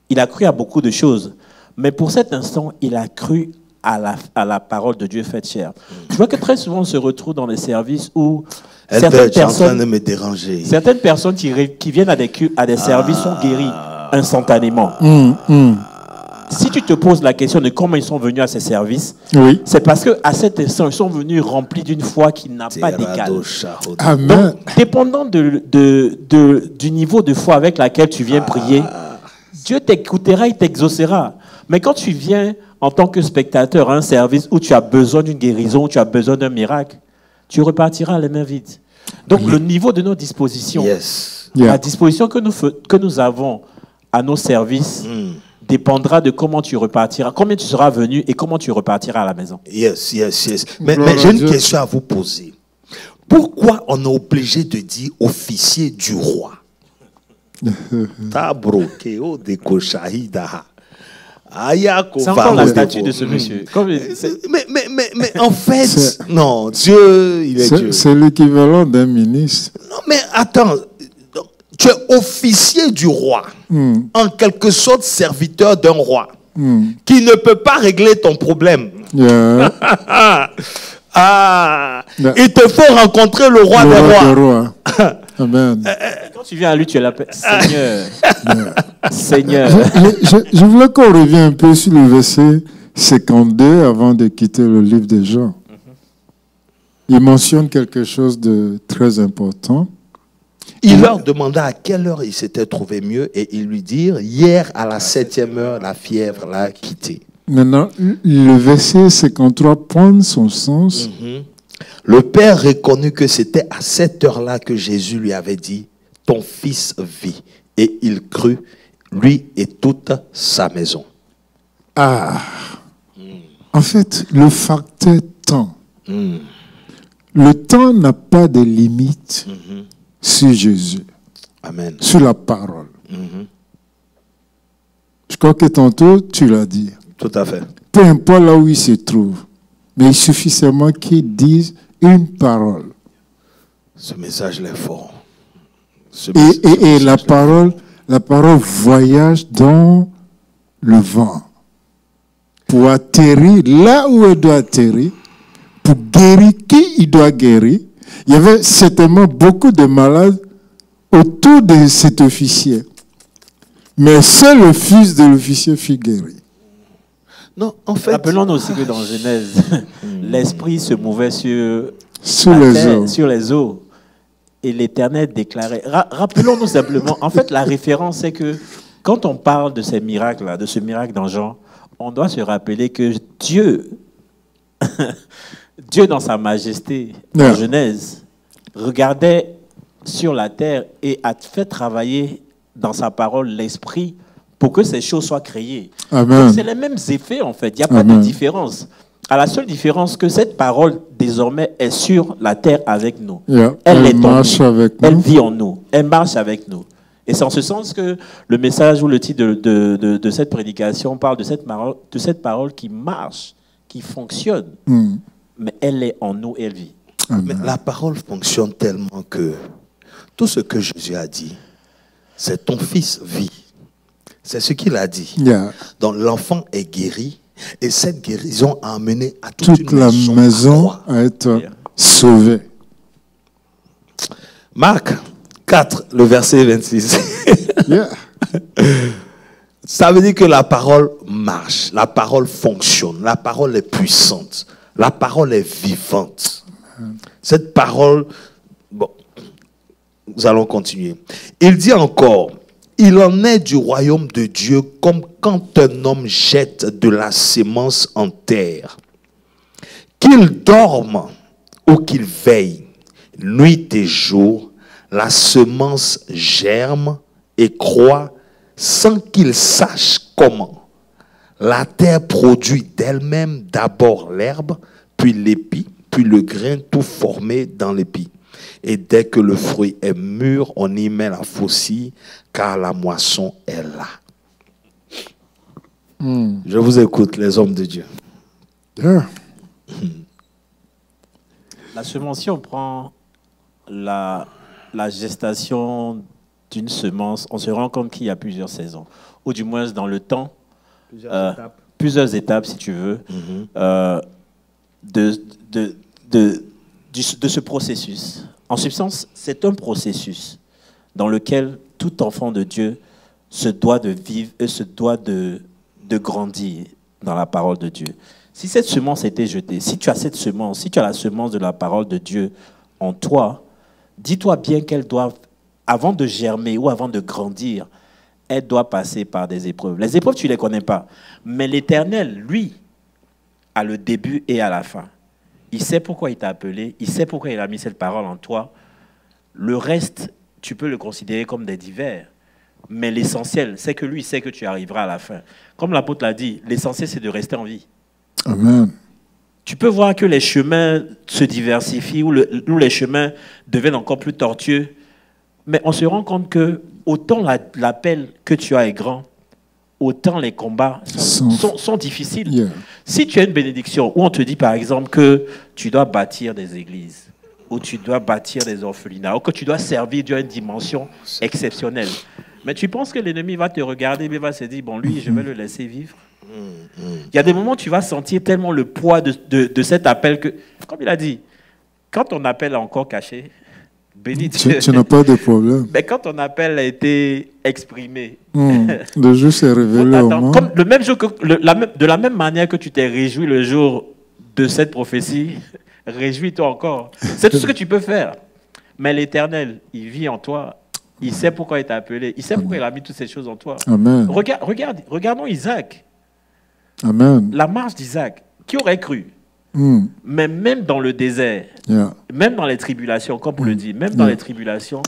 Il a cru à beaucoup de choses, mais pour cet instant, il a cru à la parole de Dieu faite chair. Je vois que très souvent, on se retrouve dans des services où certaines tu es en train de personnes, me déranger. certaines personnes qui viennent à des services sont guéries instantanément. Si tu te poses la question de comment ils sont venus à ces services, Oui. c'est parce qu'à cet instant, ils sont venus remplis d'une foi qui n'a pas d'égal. Amen. Donc, dépendant du niveau de foi avec laquelle tu viens prier, Dieu t'écoutera, il t'exaucera. Mais quand tu viens en tant que spectateur à un service où tu as besoin d'une guérison, où tu as besoin d'un miracle, tu repartiras les mains vides. Donc le niveau de nos dispositions, Yes. la disposition que nous avons à nos services dépendra de comment tu repartiras, combien tu seras venu et comment tu repartiras à la maison. Yes. Mais Gloire j'ai à une Dieu. question à vous poser. Pourquoi on est obligé de dire officier du roi? Tabrokeo de Koshahida. C'est encore la statue de ce monsieur. Mais en fait, non, Dieu, il est Dieu. C'est l'équivalent d'un ministre. Non, mais attends, tu es officier du roi, en quelque sorte serviteur d'un roi, qui ne peut pas régler ton problème. Yeah. Il te faut rencontrer le roi des rois. rois. Amen. Quand tu viens à lui, tu l'appelles Seigneur. Seigneur. Je voulais qu'on revienne un peu sur le verset 52 avant de quitter le livre des Jean. Il mentionne quelque chose de très important. Il leur demanda à quelle heure il s'était trouvé mieux et ils lui dirent, hier à la 7e heure, la fièvre l'a quitté. Maintenant, le verset 53 prend son sens. Le père reconnut que c'était à cette heure-là que Jésus lui avait dit, ton fils vit. Et il crut, lui et toute sa maison. En fait, le facteur temps. Le temps n'a pas de limite sur Jésus, Amen. sur la parole. Je crois que tantôt, tu l'as dit. Tout à fait. Peu importe là où il se trouve, mais il suffit seulement qu'il dise une parole. Ce message est fort. Et la parole voyage dans le vent pour atterrir là où elle doit atterrir, pour guérir qui il doit guérir. Il y avait certainement beaucoup de malades autour de cet officier. Mais seul le fils de l'officier fut guéri. Non, en fait, Rappelons-nous aussi que dans Genèse, l'Esprit se mouvait sur les eaux. Et l'Éternel déclarait. Rappelons-nous simplement, en fait, la référence, c'est que quand on parle de ces miracles-là, de ce miracle dans Jean, on doit se rappeler que Dieu, Dieu dans sa majesté, en Genèse, regardait sur la terre et a fait travailler dans sa parole l'Esprit pour que ces choses soient créées. Amen. Donc, c'est les mêmes effets, en fait. Il n'y a pas de différence. À la seule différence que cette parole, désormais, est sur la terre avec nous. Elle est marche en nous. avec Elle nous. vit en nous. Elle marche avec nous. Et c'est en ce sens que le message ou le titre de cette prédication parle de cette parole qui marche, qui fonctionne. Mais elle est en nous et elle vit. mais la parole fonctionne tellement que tout ce que Jésus a dit, c'est ton fils vit. C'est ce qu'il a dit. Donc l'enfant est guéri et cette guérison a amené à toute la maison à être sauvée. Marc 4, le verset 26. Ça veut dire que la parole marche, la parole fonctionne, la parole est puissante, la parole est vivante. Cette parole, bon, nous allons continuer. Il dit encore, il en est du royaume de Dieu comme quand un homme jette de la sémence en terre. Qu'il dorme ou qu'il veille, nuit et jour, la semence germe et croît sans qu'il sache comment. La terre produit d'elle-même d'abord l'herbe, puis l'épi, puis le grain tout formé dans l'épi. Et dès que le fruit est mûr, on y met la faucille, car la moisson est là. Je vous écoute, les hommes de Dieu. Yeah. La semence, si on prend la gestation d'une semence, on se rend compte qu'il y a plusieurs saisons, ou du moins dans le temps, plusieurs étapes si tu veux, de ce processus. En substance, c'est un processus dans lequel tout enfant de Dieu se doit de vivre et se doit de grandir dans la parole de Dieu. Si cette semence a été jetée, si tu as cette semence, si tu as la semence de la parole de Dieu en toi, dis-toi bien qu'elle doit, avant de germer ou avant de grandir, elle doit passer par des épreuves. Les épreuves, tu ne les connais pas. Mais l'Éternel, lui, a le début et à la fin. Il sait pourquoi il t'a appelé, il sait pourquoi il a mis cette parole en toi. Le reste, tu peux le considérer comme des divers. Mais l'essentiel, c'est que lui, il sait que tu arriveras à la fin. Comme l'apôtre l'a dit, l'essentiel, c'est de rester en vie. Amen. Tu peux voir que les chemins se diversifient ou les chemins deviennent encore plus tortueux. Mais on se rend compte que autant l'appel que tu as est grand, autant les combats sont difficiles. Yeah. Si tu as une bénédiction où on te dit par exemple que tu dois bâtir des églises, ou tu dois bâtir des orphelinats, ou que tu dois servir d'une dimension exceptionnelle, mais tu penses que l'ennemi va te regarder et va se dire, bon, lui, je vais le laisser vivre. Il y a des moments où tu vas sentir tellement le poids de cet appel que, comme il a dit, quand ton appel est encore caché, béni Dieu. Tu n'as pas de problème. Mais quand ton appel a été exprimé, le jour s'est révélé au monde. Comme le même jour de la même manière que tu t'es réjoui le jour de cette prophétie, réjouis-toi encore. C'est tout ce que tu peux faire. Mais l'Éternel, il vit en toi. Il sait pourquoi il t'a appelé. Il sait pourquoi il a mis toutes ces choses en toi. Amen. Regardons Isaac. Amen. La marche d'Isaac. Qui aurait cru? Mais même dans le désert, même dans les tribulations, comme on le dit, même dans les tribulations,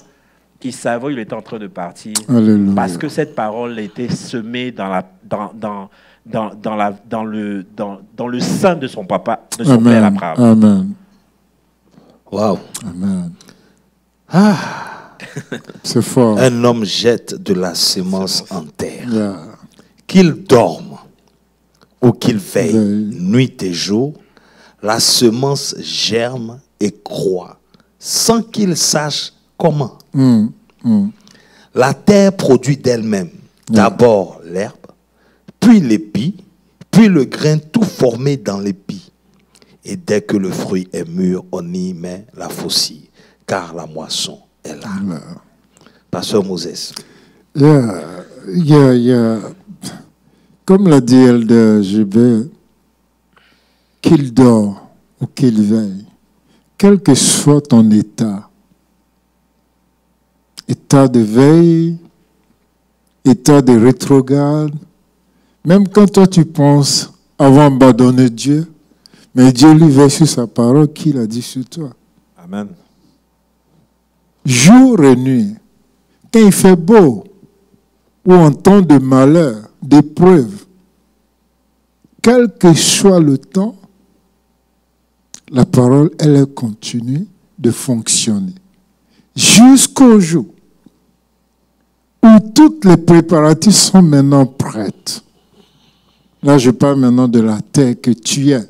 il savait qu'il était en train de partir. Alléluia. Parce que cette parole était semée dans le sein de son papa, de son père Abraham. Amen. Wow. Amen. Ah. C'est fort. Un homme jette de la semence en terre. Yeah. Qu'il dorme ou qu'il veille nuit et jour, la semence germe et croît sans qu'il sache comment. La terre produit d'elle-même d'abord l'herbe, puis l'épi, puis le grain tout formé dans l'épi. Et dès que le fruit est mûr, on y met la faucille, car la moisson est là. Pasteur Moses. Comme l'a dit Elder GB, qu'il dort ou qu'il veille, quel que soit ton état de veille, état de rétrograde, même quand toi tu penses avoir abandonné Dieu, mais Dieu lui veille sur sa parole qu'il a dit sur toi. Amen. Jour et nuit, quand il fait beau, ou en temps de malheur, d'épreuve, quel que soit le temps, la parole, elle continue de fonctionner. Jusqu'au jour où toutes les préparatifs sont maintenant prêtes. Là, je parle maintenant de la terre que tu es.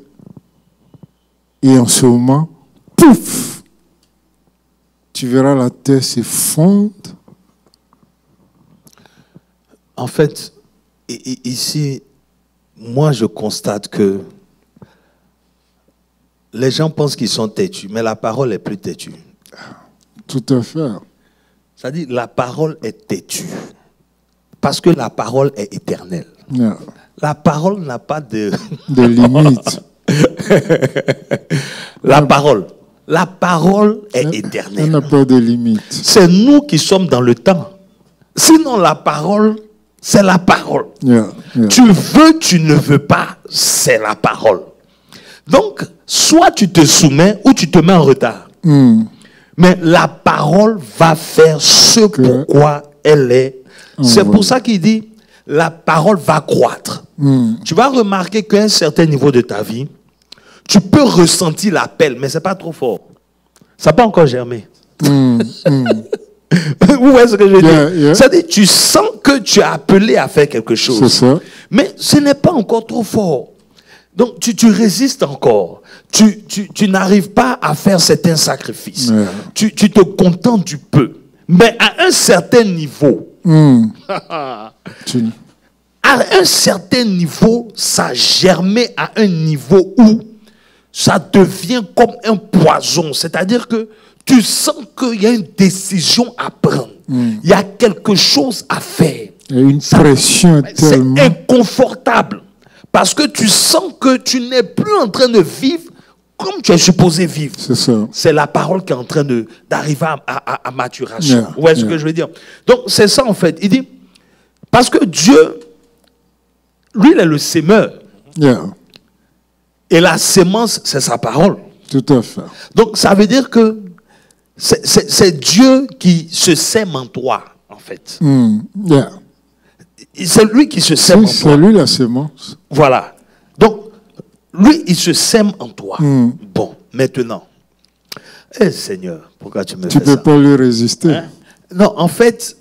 Et en ce moment, pouf, tu verras la terre se fondre. En fait, ici, moi, je constate que les gens pensent qu'ils sont têtus, mais la parole est plus têtue. Tout à fait. C'est-à-dire, la parole est têtue. Parce que la parole est éternelle. Yeah. La parole n'a pas de limite. La parole est éternelle. Elle n'a pas de limite. C'est nous qui sommes dans le temps. Sinon, la parole, c'est la parole. Yeah. Tu veux, tu ne veux pas, c'est la parole. Donc, soit tu te soumets ou tu te mets en retard. Mais la parole va faire ce pourquoi elle est. C'est pour ça qu'il dit, la parole va croître. Tu vas remarquer qu'à un certain niveau de ta vie, Tu peux ressentir l'appel, mais ce n'est pas trop fort. Ça n'a pas encore germé. Vous voyez ce que je veux dire? C'est-à-dire, tu sens que tu es appelé à faire quelque chose. C'est ça. Mais ce n'est pas encore trop fort. Donc, tu résistes encore. Tu n'arrives pas à faire certains sacrifices. Tu te contentes du peu. Mais à un certain niveau, à un certain niveau, ça germait à un niveau où ça devient comme un poison. C'est-à-dire que tu sens qu'il y a une décision à prendre. Il y a quelque chose à faire. Il y a une pression tellement... C'est inconfortable. Parce que tu sens que tu n'es plus en train de vivre comme tu es supposé vivre. C'est ça. C'est la parole qui est en train d'arriver à maturation. Vous voyez ce que je veux dire? Donc, c'est ça en fait. Il dit, parce que Dieu, lui, il est le sémeur. Et la sémence, c'est sa parole. Tout à fait. Donc, ça veut dire que c'est Dieu qui se sème en toi, en fait. C'est lui qui se sème en toi. C'est lui la sémence. Voilà. Donc, lui, il se sème en toi. Bon, maintenant. Seigneur, pourquoi tu me fais ça? Tu ne peux pas lui résister. Hein? Non, en fait,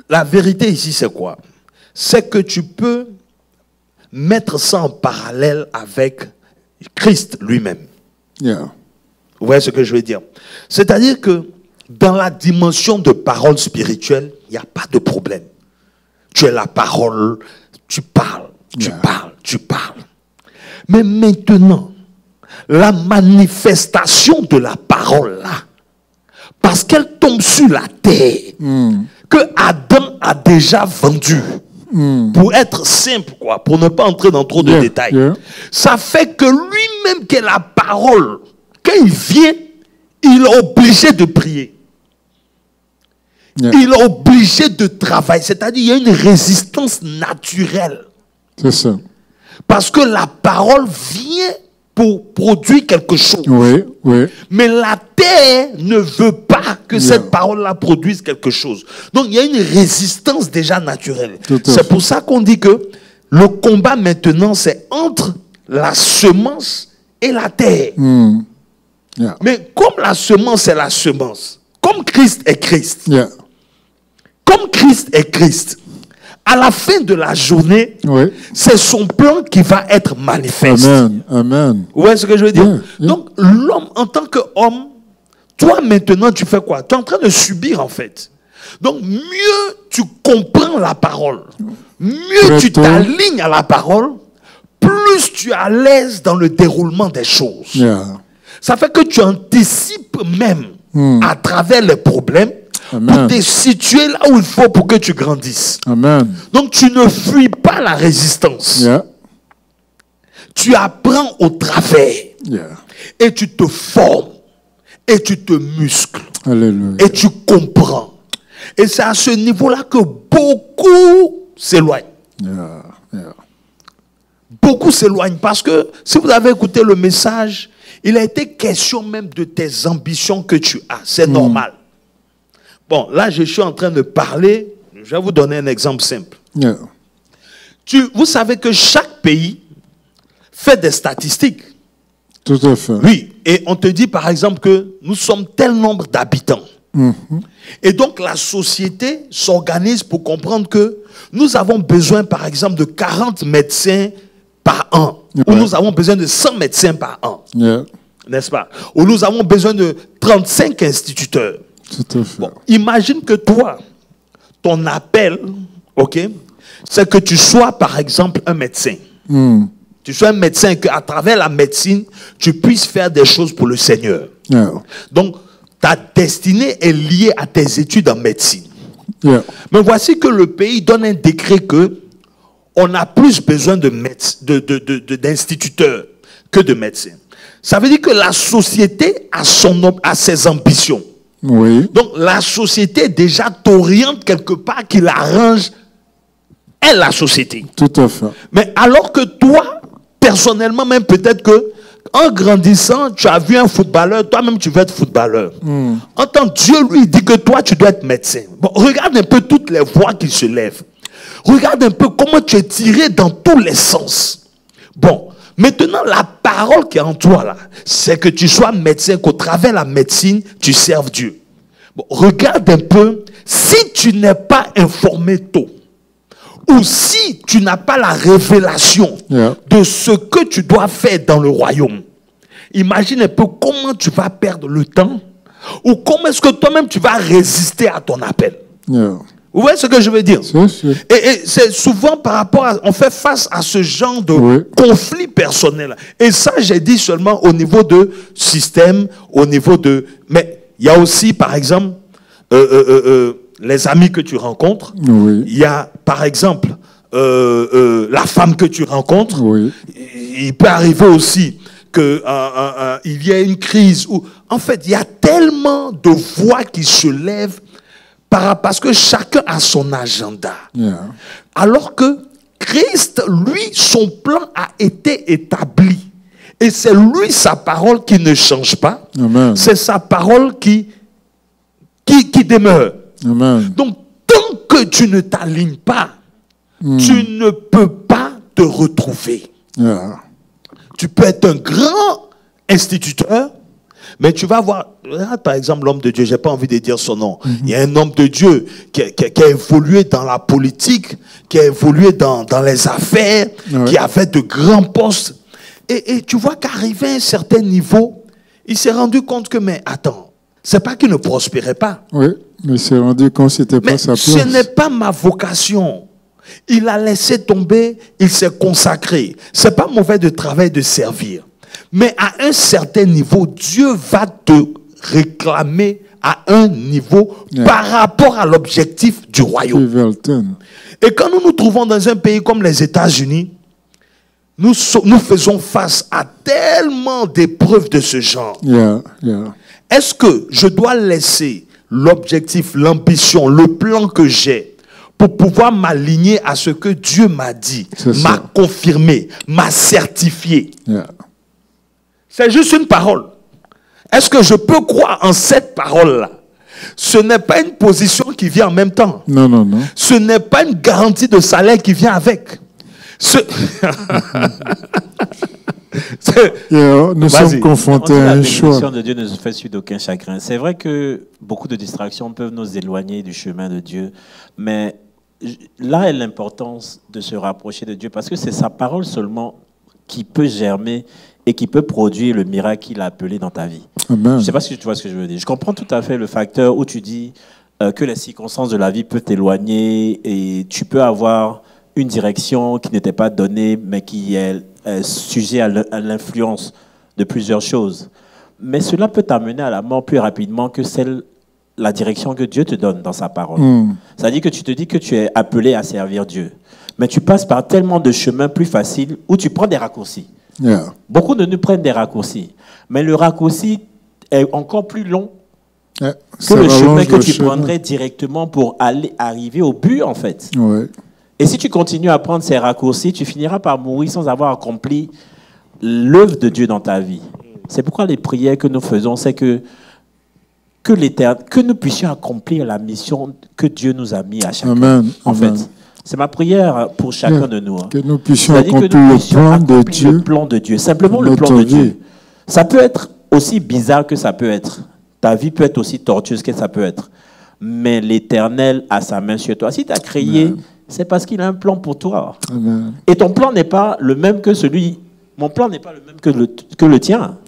la vérité ici, c'est quoi? C'est que tu peux mettre ça en parallèle avec Christ lui-même. Vous voyez ce que je veux dire? C'est-à-dire que dans la dimension de parole spirituelle, il n'y a pas de problème. Tu es la parole, tu parles, tu parles, tu parles. Mais maintenant, la manifestation de la parole là, parce qu'elle tombe sur la terre, que Adam a déjà vendu, pour être simple, quoi, pour ne pas entrer dans trop de détails, ça fait que lui-même qui est la parole, quand il vient, il est obligé de prier. Il est obligé de travailler. C'est-à-dire il y a une résistance naturelle. C'est ça. Parce que la parole vient pour produire quelque chose. Mais la terre ne veut pas que cette parole-là produise quelque chose. Donc il y a une résistance déjà naturelle. C'est pour ça qu'on dit que le combat maintenant, c'est entre la semence et la terre. Mais comme la semence est la semence, comme Christ est Christ, comme Christ est Christ, à la fin de la journée, c'est son plan qui va être manifeste. Amen. Vous voyez ce que je veux dire? Donc, l'homme, en tant qu'homme, toi maintenant, tu fais quoi? Tu es en train de subir, en fait. Donc, mieux tu comprends la parole, mieux tu t'alignes à la parole, plus tu es à l'aise dans le déroulement des choses. Ça fait que tu anticipes même à travers les problèmes pour te situer là où il faut pour que tu grandisses. Donc tu ne fuis pas la résistance. Tu apprends au travers. Et tu te formes. Et tu te muscles. Et tu comprends. Et c'est à ce niveau-là que beaucoup s'éloignent. Beaucoup s'éloignent parce que si vous avez écouté le message, il a été question même de tes ambitions que tu as. C'est normal. Bon, là, je suis en train de parler. Je vais vous donner un exemple simple. Vous savez que chaque pays fait des statistiques. Tout à fait. Oui, et on te dit par exemple que nous sommes tel nombre d'habitants. Et donc la société s'organise pour comprendre que nous avons besoin par exemple de 40 médecins par an. Ou nous avons besoin de 100 médecins par an. N'est-ce pas? Ou nous avons besoin de 35 instituteurs. Tout à fait. Bon, imagine que toi, ton appel, c'est que tu sois par exemple un médecin. Tu sois un médecin et qu'à travers la médecine, tu puisses faire des choses pour le Seigneur. Donc, ta destinée est liée à tes études en médecine. Mais voici que le pays donne un décret que on a plus besoin d'instituteurs que de médecins. Ça veut dire que la société a ses ambitions. Donc la société déjà t'oriente quelque part qui l'arrange est la société. Tout à fait. Mais alors que toi, personnellement, même peut-être que en grandissant, tu as vu un footballeur, toi-même tu veux être footballeur. En tant que Dieu lui dit que toi tu dois être médecin. Bon, regarde un peu toutes les voix qui se lèvent. Regarde un peu comment tu es tiré dans tous les sens. Bon, Maintenant, la parole qui est en toi, là, c'est que tu sois médecin, qu'au travers de la médecine, tu serves Dieu. Bon, regarde un peu, si tu n'es pas informé tôt, ou si tu n'as pas la révélation de ce que tu dois faire dans le royaume, imagine un peu comment tu vas perdre le temps, ou comment est-ce que toi-même tu vas résister à ton appel. Vous voyez ce que je veux dire? Et c'est souvent par rapport à... On fait face à ce genre de conflit personnel. Et ça, j'ai dit seulement au niveau de système, au niveau de... Mais il y a aussi, par exemple, les amis que tu rencontres. Il y a, par exemple, la femme que tu rencontres. Il peut arriver aussi qu'il y ait une crise. Où, en fait, il y a tellement de voix qui se lèvent parce que chacun a son agenda. Alors que Christ, lui, son plan a été établi. Et c'est lui, sa parole, qui ne change pas. C'est sa parole qui demeure. Donc, tant que tu ne t'alignes pas, tu ne peux pas te retrouver. Tu peux être un grand instituteur, mais tu vas voir, par exemple, l'homme de Dieu, je n'ai pas envie de dire son nom. Il y a un homme de Dieu qui a évolué dans la politique, qui a évolué dans les affaires, qui a fait de grands postes. Et tu vois qu'arrivé à un certain niveau, il s'est rendu compte que, mais attends, c'est pas qu'il ne prospérait pas. Mais il s'est rendu compte que ce n'était pas sa place. Ce n'est pas ma vocation. Il a laissé tomber, il s'est consacré. Ce n'est pas mauvais de travailler, de servir. Mais à un certain niveau, Dieu va te réclamer à un niveau par rapport à l'objectif du royaume. Et quand nous nous trouvons dans un pays comme les États-Unis, nous faisons face à tellement d'épreuves de ce genre. Est-ce que je dois laisser l'objectif, l'ambition, le plan que j'ai pour pouvoir m'aligner à ce que Dieu m'a dit, m'a confirmé, m'a certifié? C'est juste une parole. Est-ce que je peux croire en cette parole-là? Ce n'est pas une position qui vient en même temps. Non. Ce n'est pas une garantie de salaire qui vient avec. Nous sommes confrontés à un choix. La bénédiction de Dieu ne se fait suite d'aucun chagrin. C'est vrai que beaucoup de distractions peuvent nous éloigner du chemin de Dieu, mais là est l'importance de se rapprocher de Dieu, parce que c'est sa parole seulement qui peut germer et qui peut produire le miracle qu'il a appelé dans ta vie. Amen. Je ne sais pas si tu vois ce que je veux dire. Je comprends tout à fait le facteur où tu dis que les circonstances de la vie peuvent t'éloigner et tu peux avoir une direction qui n'était pas donnée, mais qui est sujet à l'influence de plusieurs choses. Mais cela peut t'amener à la mort plus rapidement que la direction que Dieu te donne dans sa parole. C'est-à-dire que tu te dis que tu es appelé à servir Dieu. Mais tu passes par tellement de chemins plus faciles où tu prends des raccourcis. Beaucoup de nous prennent des raccourcis. Mais le raccourci est encore plus long que le chemin que tu prendrais directement pour arriver au but, en fait. Et si tu continues à prendre ces raccourcis, tu finiras par mourir sans avoir accompli l'œuvre de Dieu dans ta vie. C'est pourquoi les prières que nous faisons, c'est que nous puissions accomplir la mission que Dieu nous a mis à chacun. En fait, c'est ma prière pour chacun de nous. Que nous puissions accomplir le plan de Dieu. Simplement le plan de Dieu. Ça peut être aussi bizarre que ça peut être. Ta vie peut être aussi tortueuse que ça peut être. Mais l'Éternel a sa main sur toi. Si tu as créé, c'est parce qu'il a un plan pour toi. Et ton plan n'est pas le même que celui... Mon plan n'est pas le même que le tien.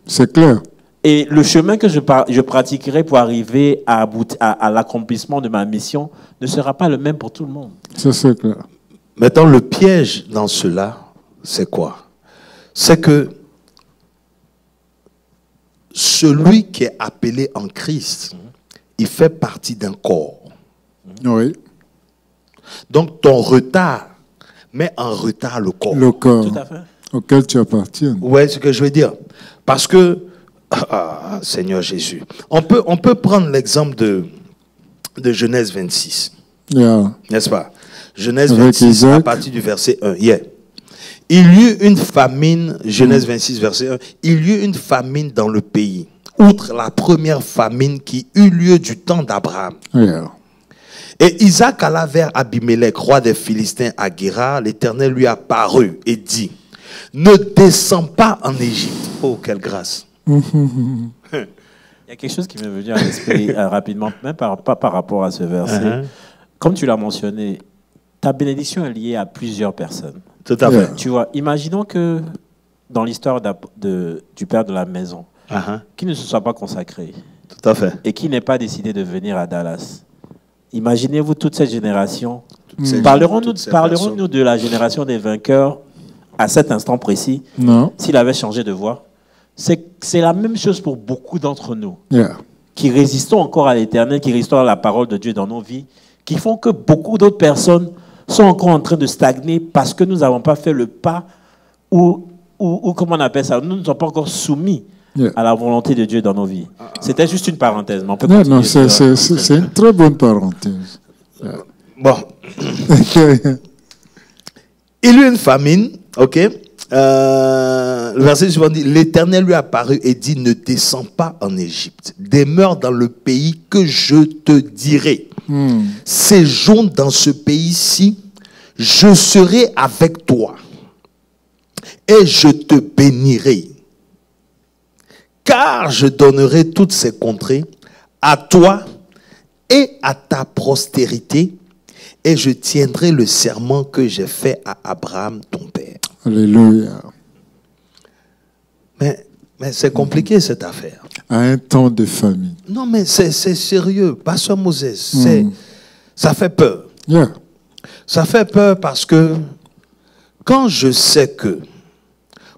C'est clair. Et le chemin que je pratiquerai pour arriver à l'accomplissement de ma mission ne sera pas le même pour tout le monde. C'est clair. Maintenant, le piège dans cela, c'est quoi? C'est que celui qui est appelé en Christ, il fait partie d'un corps. Donc, ton retard met en retard le corps. Le corps tout à fait. Auquel tu appartiens. Vous voyez ce que je veux dire? Parce que, Seigneur Jésus, on peut prendre l'exemple de Genèse 26. N'est-ce pas? Genèse 26, à partir du verset 1. Il y eut une famine, Genèse 26, verset 1, il y eut une famine dans le pays, outre la première famine qui eut lieu du temps d'Abraham. Et Isaac alla vers Abimelech, roi des Philistins, à Guérar. L'Éternel lui apparut et dit: ne descends pas en Égypte. Oh, quelle grâce. Il y a quelque chose qui m'est venu à l'esprit rapidement, même pas par rapport à ce verset. Comme tu l'as mentionné, ta bénédiction est liée à plusieurs personnes. Tout à fait. Tu vois, imaginons que dans l'histoire du père de la maison, qui ne se soit pas consacré Tout à fait. et qui n'ait pas décidé de venir à Dallas. Imaginez-vous toute cette génération. Parlerons-nous de la génération des vainqueurs à cet instant précis, s'il avait changé de voie? C'est la même chose pour beaucoup d'entre nous qui résistons encore à l'Éternel, qui résistons à la parole de Dieu dans nos vies, qui font que beaucoup d'autres personnes sont encore en train de stagner parce que nous n'avons pas fait le pas ou comment on appelle ça, nous ne sommes pas encore soumis à la volonté de Dieu dans nos vies. C'était juste une parenthèse. Mais on peut continuer. C'est une très bonne parenthèse. Bon. Il y eut une famine, ok. Le verset suivant dit, l'Éternel lui apparut et dit, ne descends pas en Égypte, demeure dans le pays que je te dirai. Séjourne dans ce pays-ci, je serai avec toi et je te bénirai. Car je donnerai toutes ces contrées à toi et à ta postérité, et je tiendrai le serment que j'ai fait à Abraham, ton père. Alléluia. Mais c'est compliqué cette affaire. À un temps de famine. Non, mais c'est sérieux. Pasteur Moses, ça fait peur. Ça fait peur parce que quand je sais que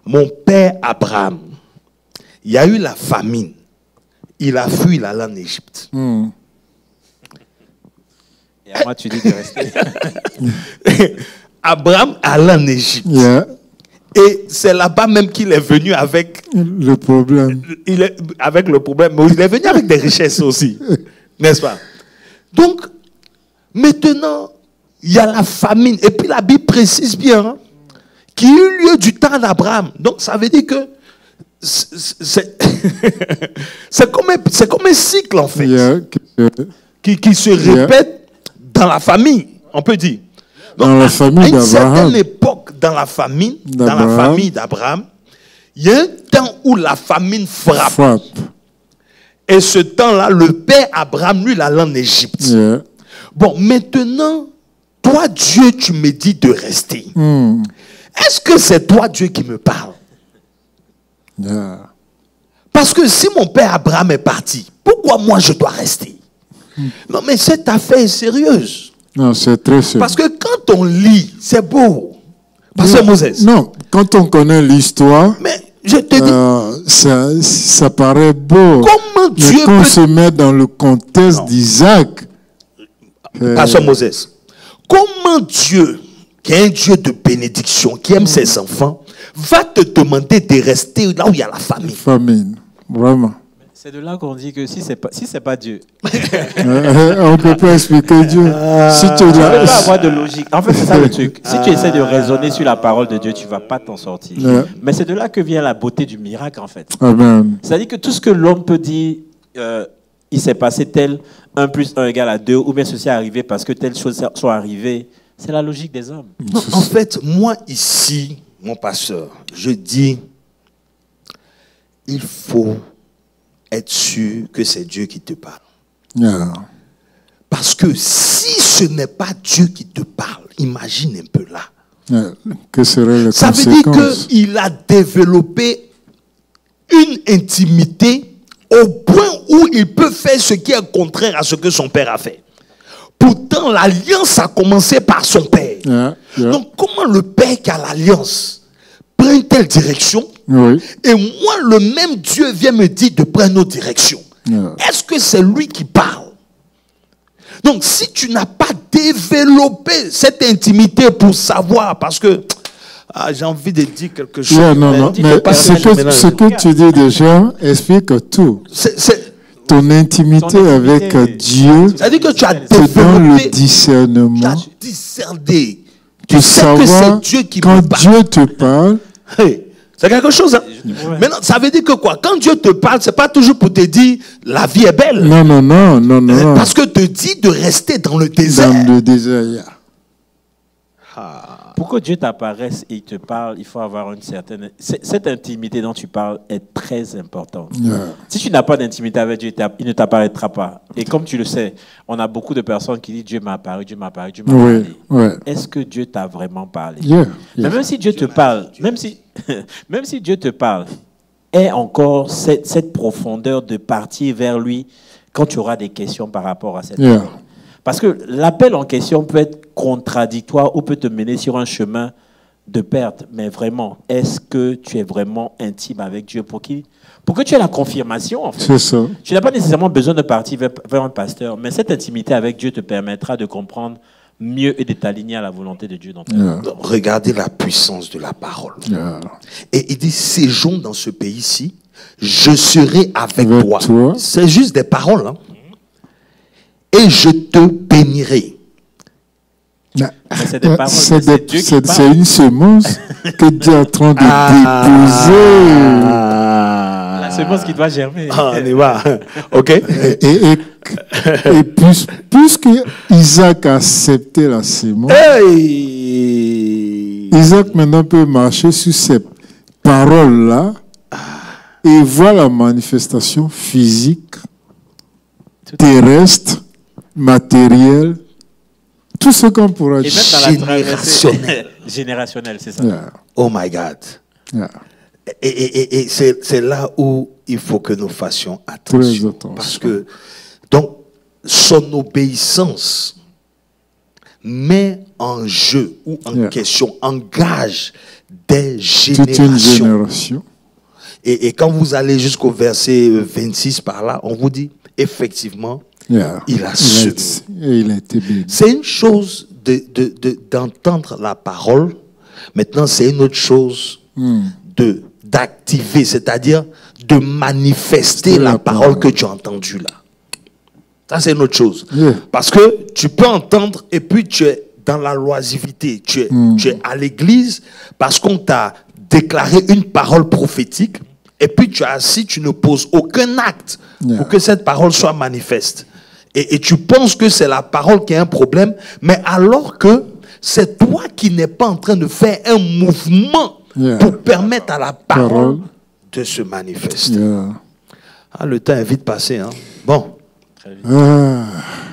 mon père Abraham, il y a eu la famine, il a fui, il allait en Égypte. Et à moi, tu dis de rester. Abraham allait en Égypte. Et c'est là-bas même qu'il est venu avec le problème. Avec le problème. Mais il est venu avec des richesses aussi. N'est-ce pas? Donc, maintenant, il y a la famine. Et puis la Bible précise bien qu'il y a eu lieu du temps d'Abraham. Donc, ça veut dire que c'est comme un cycle, en fait, qui se répète dans la famille, on peut dire. Donc, dans la famille d'Abraham. À une certaine époque, dans la famille d'Abraham, il y a un temps où la famine frappe. Et ce temps-là, le père Abraham, lui, il allait en Égypte. Bon, maintenant, toi, Dieu, tu me dis de rester. Est-ce que c'est toi, Dieu, qui me parle? Parce que si mon père Abraham est parti, pourquoi moi je dois rester? Non, mais cette affaire est sérieuse. Non, c'est très sérieux. Parce que quand on lit, c'est beau. Pasteur Moses. Non, quand on connaît l'histoire, mais je te dis, ça paraît beau. Comment Dieu mais quand on se met dans le contexte d'Isaac. Pasteur Moses, comment Dieu, qui est un Dieu de bénédiction, qui aime ses enfants, va te demander de rester là où il y a la famine? Famine, vraiment. C'est de là qu'on dit que si c'est pas Dieu. On ne peut pas expliquer Dieu. Si tu ne peux pas avoir de logique. En fait, c'est ça le truc. Si tu essaies de raisonner sur la parole de Dieu, tu ne vas pas t'en sortir. Mais c'est de là que vient la beauté du miracle, en fait. C'est-à-dire que tout ce que l'homme peut dire, il s'est passé tel 1 + 1 = 2, ou bien ceci est arrivé parce que telle chose soit arrivée, c'est la logique des hommes. Non, en fait, moi ici, mon pasteur, je dis, il faut être sûr que c'est Dieu qui te parle. Parce que si ce n'est pas Dieu qui te parle, imagine un peu là. Que seraient les Ça conséquences? veut dire qu'il a développé une intimité au point où il peut faire ce qui est contraire à ce que son père a fait. Pourtant, l'alliance a commencé par son père. Donc, comment le père qui a l'alliance prend une telle direction? Et moi, le même Dieu vient me dire de prendre notre direction. Est-ce que c'est lui qui parle? Donc, si tu n'as pas développé cette intimité pour savoir, parce que j'ai envie de dire quelque chose. Mais ce que tu dis déjà explique tout. Ton intimité avec Dieu, c'est-à-dire que tu as développé dans le discernement. Tu as discerné. Tu sais que c'est Dieu qui parle. Quand Dieu te parle, c'est quelque chose. Hein? Maintenant, ça veut dire que quoi? Quand Dieu te parle, c'est pas toujours pour te dire la vie est belle. Parce que te dit de rester dans le désert. Dans le désert. Pour que Dieu t'apparaisse et il te parle, il faut avoir une certaine... Cette intimité dont tu parles est très importante. Si tu n'as pas d'intimité avec Dieu, il ne t'apparaîtra pas. Et comme tu le sais, on a beaucoup de personnes qui disent Dieu m'a apparu, Dieu m'a apparu, Dieu m'a parlé. Est-ce que Dieu t'a vraiment parlé? Mais même si Dieu te parle, même si Dieu te parle, aie encore cette profondeur de partir vers lui quand tu auras des questions par rapport à cette parole. Parce que l'appel en question peut être contradictoire ou peut te mener sur un chemin de perte. Mais vraiment, est-ce que tu es vraiment intime avec Dieu pour que tu aies la confirmation, en fait. C'est ça. Tu n'as pas nécessairement besoin de partir vers un pasteur, mais cette intimité avec Dieu te permettra de comprendre mieux et de t'aligner à la volonté de Dieu dans ta vie. Regardez la puissance de la parole. Et il dit, séjourne dans ce pays-ci, je serai avec toi. C'est juste des paroles, hein. Et je te bénirai. C'est une semence que Dieu est en train de déposer. La semence qui doit germer. On y va. OK. Et puisque Isaac a accepté la semence, Isaac maintenant peut marcher sur ces paroles-là et voir la manifestation physique, terrestre, matériel, tout ce qu'on pourra dire. Et même dans la traversée générationnelle, c'est ça. Oh my God. Et c'est là où il faut que nous fassions attention. Parce que, donc, son obéissance met en jeu ou en question, engage des générations. Toute une génération. Et quand vous allez jusqu'au verset 26 par là, on vous dit, effectivement, il a semé. Il a été béni. C'est une chose d'entendre la parole. Maintenant, c'est une autre chose d'activer, c'est-à-dire de manifester la parole que tu as entendue là. Ça, c'est une autre chose. Parce que tu peux entendre et puis tu es dans la loisivité. Tu es à l'église parce qu'on t'a déclaré une parole prophétique et puis tu es assis, tu ne poses aucun acte pour que cette parole soit manifeste. Et tu penses que c'est la parole qui a un problème, mais alors que c'est toi qui n'es pas en train de faire un mouvement pour permettre à la parole de se manifester. Le temps est vite passé. Hein? Bon.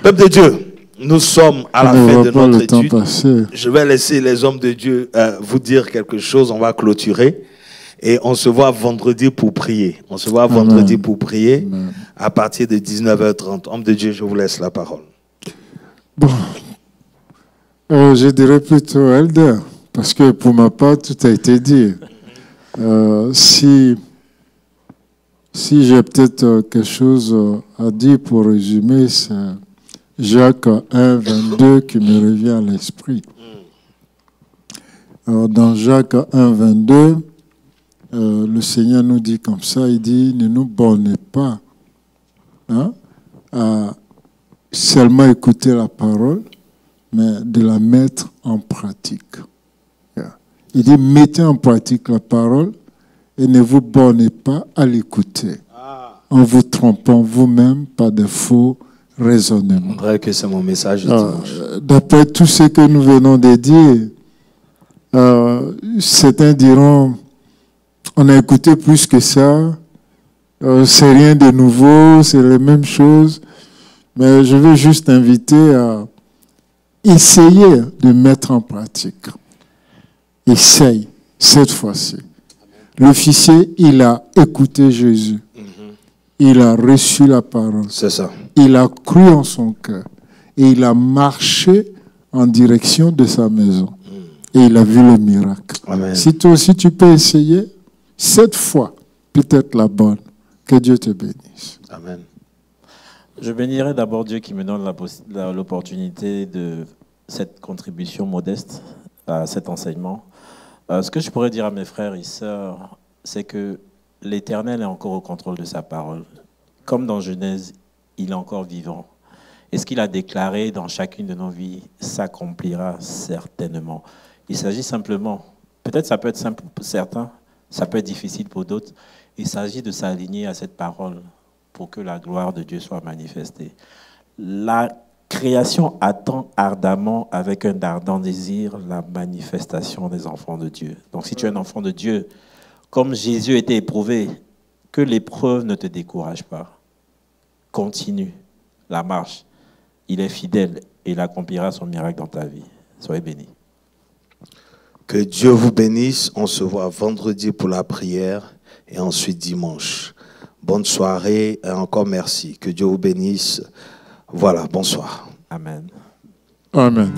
Peuple de Dieu, nous sommes à la fin de notre étude. Je vais laisser les hommes de Dieu vous dire quelque chose. On va clôturer. Et on se voit vendredi pour prier. On se voit vendredi pour prier à partir de 19h30. Homme de Dieu, je vous laisse la parole. Bon. Je dirais plutôt Elder, parce que pour ma part, tout a été dit. Si j'ai peut-être quelque chose à dire pour résumer, c'est Jacques 1, 22 qui me revient à l'esprit. Alors, dans Jacques 1, 22, le Seigneur nous dit comme ça, il dit, ne nous bornez pas à seulement écouter la parole, mais de la mettre en pratique. Il dit, mettez en pratique la parole et ne vous bornez pas à l'écouter, en vous trompant vous-même par de faux raisonnements. C'est vrai que c'est mon message de dimanche. D'après tout ce que nous venons de dire, certains diront, on a écouté plus que ça, c'est rien de nouveau, c'est les mêmes choses, mais je veux juste inviter à essayer de mettre en pratique. Essaye, cette fois-ci. L'officier, il a écouté Jésus. Il a reçu la parole. C'est ça. Il a cru en son cœur. Et il a marché en direction de sa maison. Et il a vu le miracle. Amen. Si toi aussi tu peux essayer, cette fois, peut-être la bonne. Que Dieu te bénisse. Amen. Je bénirai d'abord Dieu qui me donne l'opportunité de cette contribution modeste à cet enseignement. Ce que je pourrais dire à mes frères et sœurs, c'est que l'Éternel est encore au contrôle de sa parole. Comme dans Genèse, il est encore vivant. Et ce qu'il a déclaré dans chacune de nos vies s'accomplira certainement. Il s'agit simplement, peut-être ça peut être simple pour certains, ça peut être difficile pour d'autres, il s'agit de s'aligner à cette parole pour que la gloire de Dieu soit manifestée. La création attend ardemment, avec un ardent désir, la manifestation des enfants de Dieu. Donc si tu es un enfant de Dieu, comme Jésus a été éprouvé, que l'épreuve ne te décourage pas. Continue la marche. Il est fidèle et il accomplira son miracle dans ta vie. Soyez bénis. Que Dieu vous bénisse. On se voit vendredi pour la prière et ensuite dimanche. Bonne soirée et encore merci. Que Dieu vous bénisse. Voilà, bonsoir. Amen. Amen.